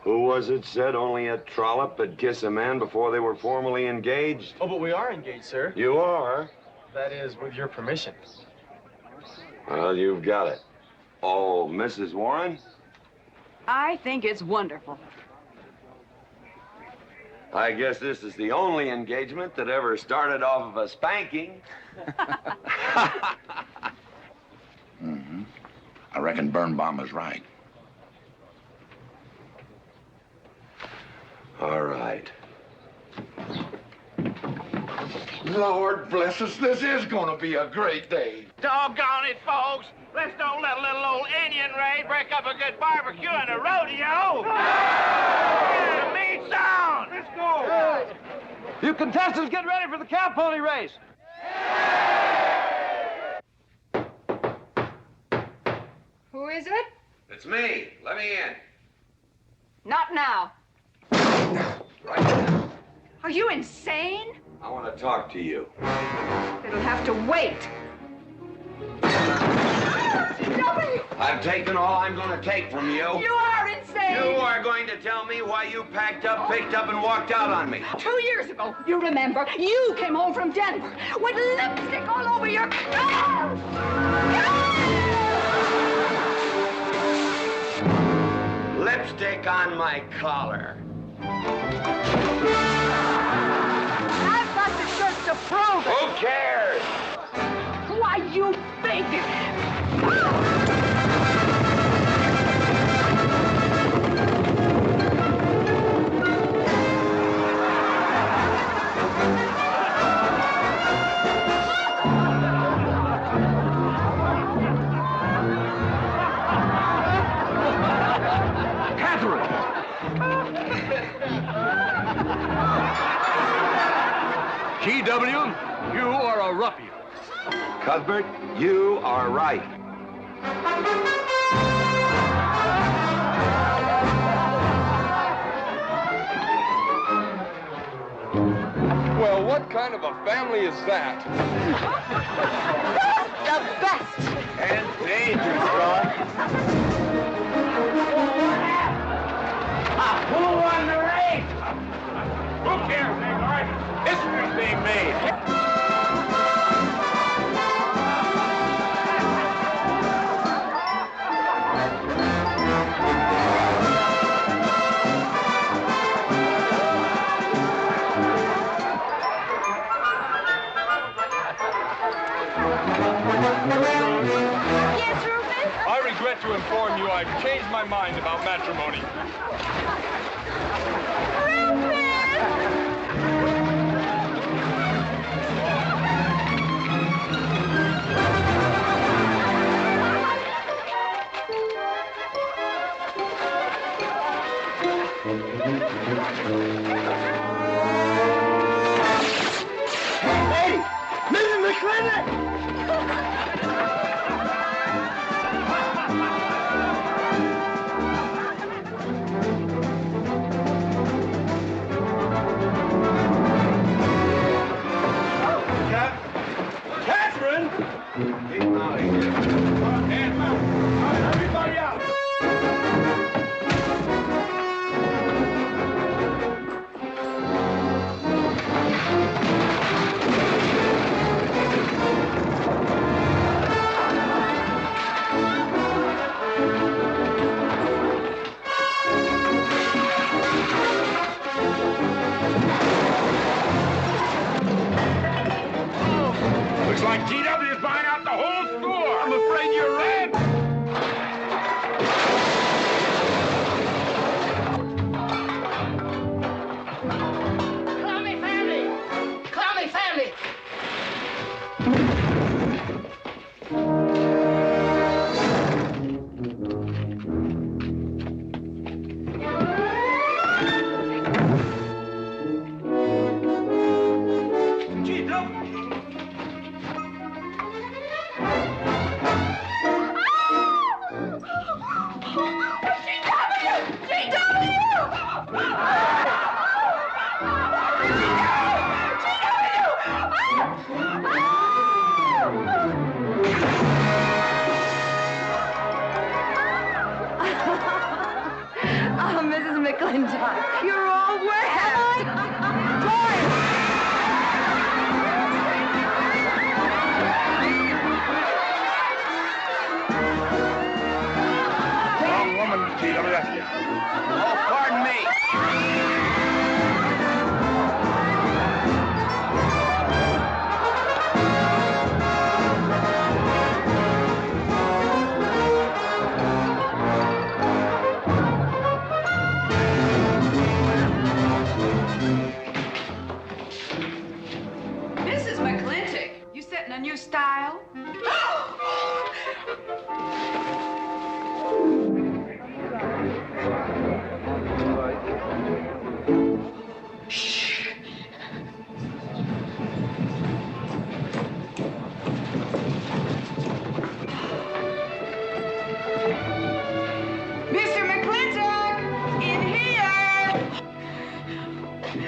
Who was it said only a trollop would kiss a man before they were formally engaged? Oh, but we are engaged, sir. You are? That is, with your permission. Well, you've got it. Oh, Mrs. Warren? I think it's wonderful. I guess this is the only engagement that ever started off of a spanking. Mm-hmm. I reckon Birnbaum is right. All right. Lord bless us, this is gonna be a great day. Doggone it, folks. Let's don't let a little old Indian raid break up a good barbecue and a rodeo. The meat's on. Let's go. You contestants get ready for the cow pony race. Who is it? It's me. Let me in. Not now. Right now. Are you insane? I want to talk to you. It'll have to wait. I've taken all I'm going to take from you. You are insane! You are going to tell me why you packed up, picked up, and walked out on me. 2 years ago, you remember, you came home from Denver with lipstick all over your clothes! Lipstick on my collar. I've got the shirts to prove it! Who cares? Why, you big... GW, you are a ruffian. Cuthbert, you are right. Well, what kind of a family is that? The best! And dangerous, son. Who won the race? Who cares, Neymar? History's being made. Yes, Rufus? I regret to inform you I've changed my mind about matrimony. Hey, Mrs. McLINTOck! Catherine! Keep him out of here. Hands up. All right, everybody out. Looks like GW is buying out the whole store. I'm afraid you're right. Call me family. Call me family. If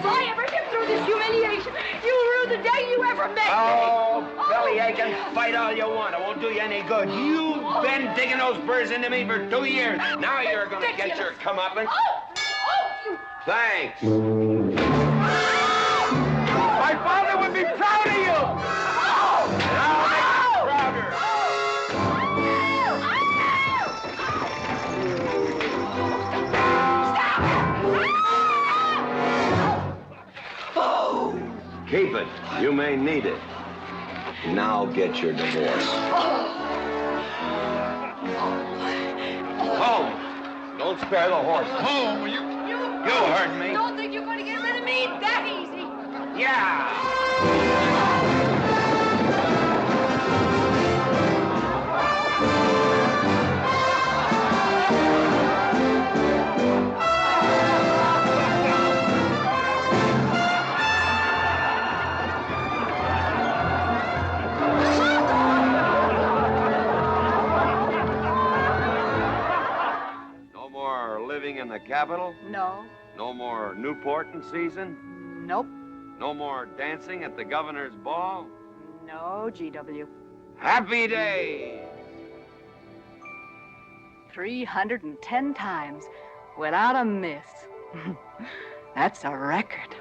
I ever get through this humiliation, you'll rue the day you ever met me. Oh, belly aching. Fight all you want. It won't do you any good. You've been digging those burrs into me for 2 years. Now you're gonna get your comeuppance. Thanks. My father would be proud of you. Now make him prouder. Keep it. You may need it. Now get your divorce. Home. Don't spare the horse. Home, you heard me. Don't think you're going to get rid of me that easy. Yeah. No more living in the capital? No. No more Newport in season? Nope. No more dancing at the governor's ball? No, GW. Happy days! 310 times without a miss. That's a record.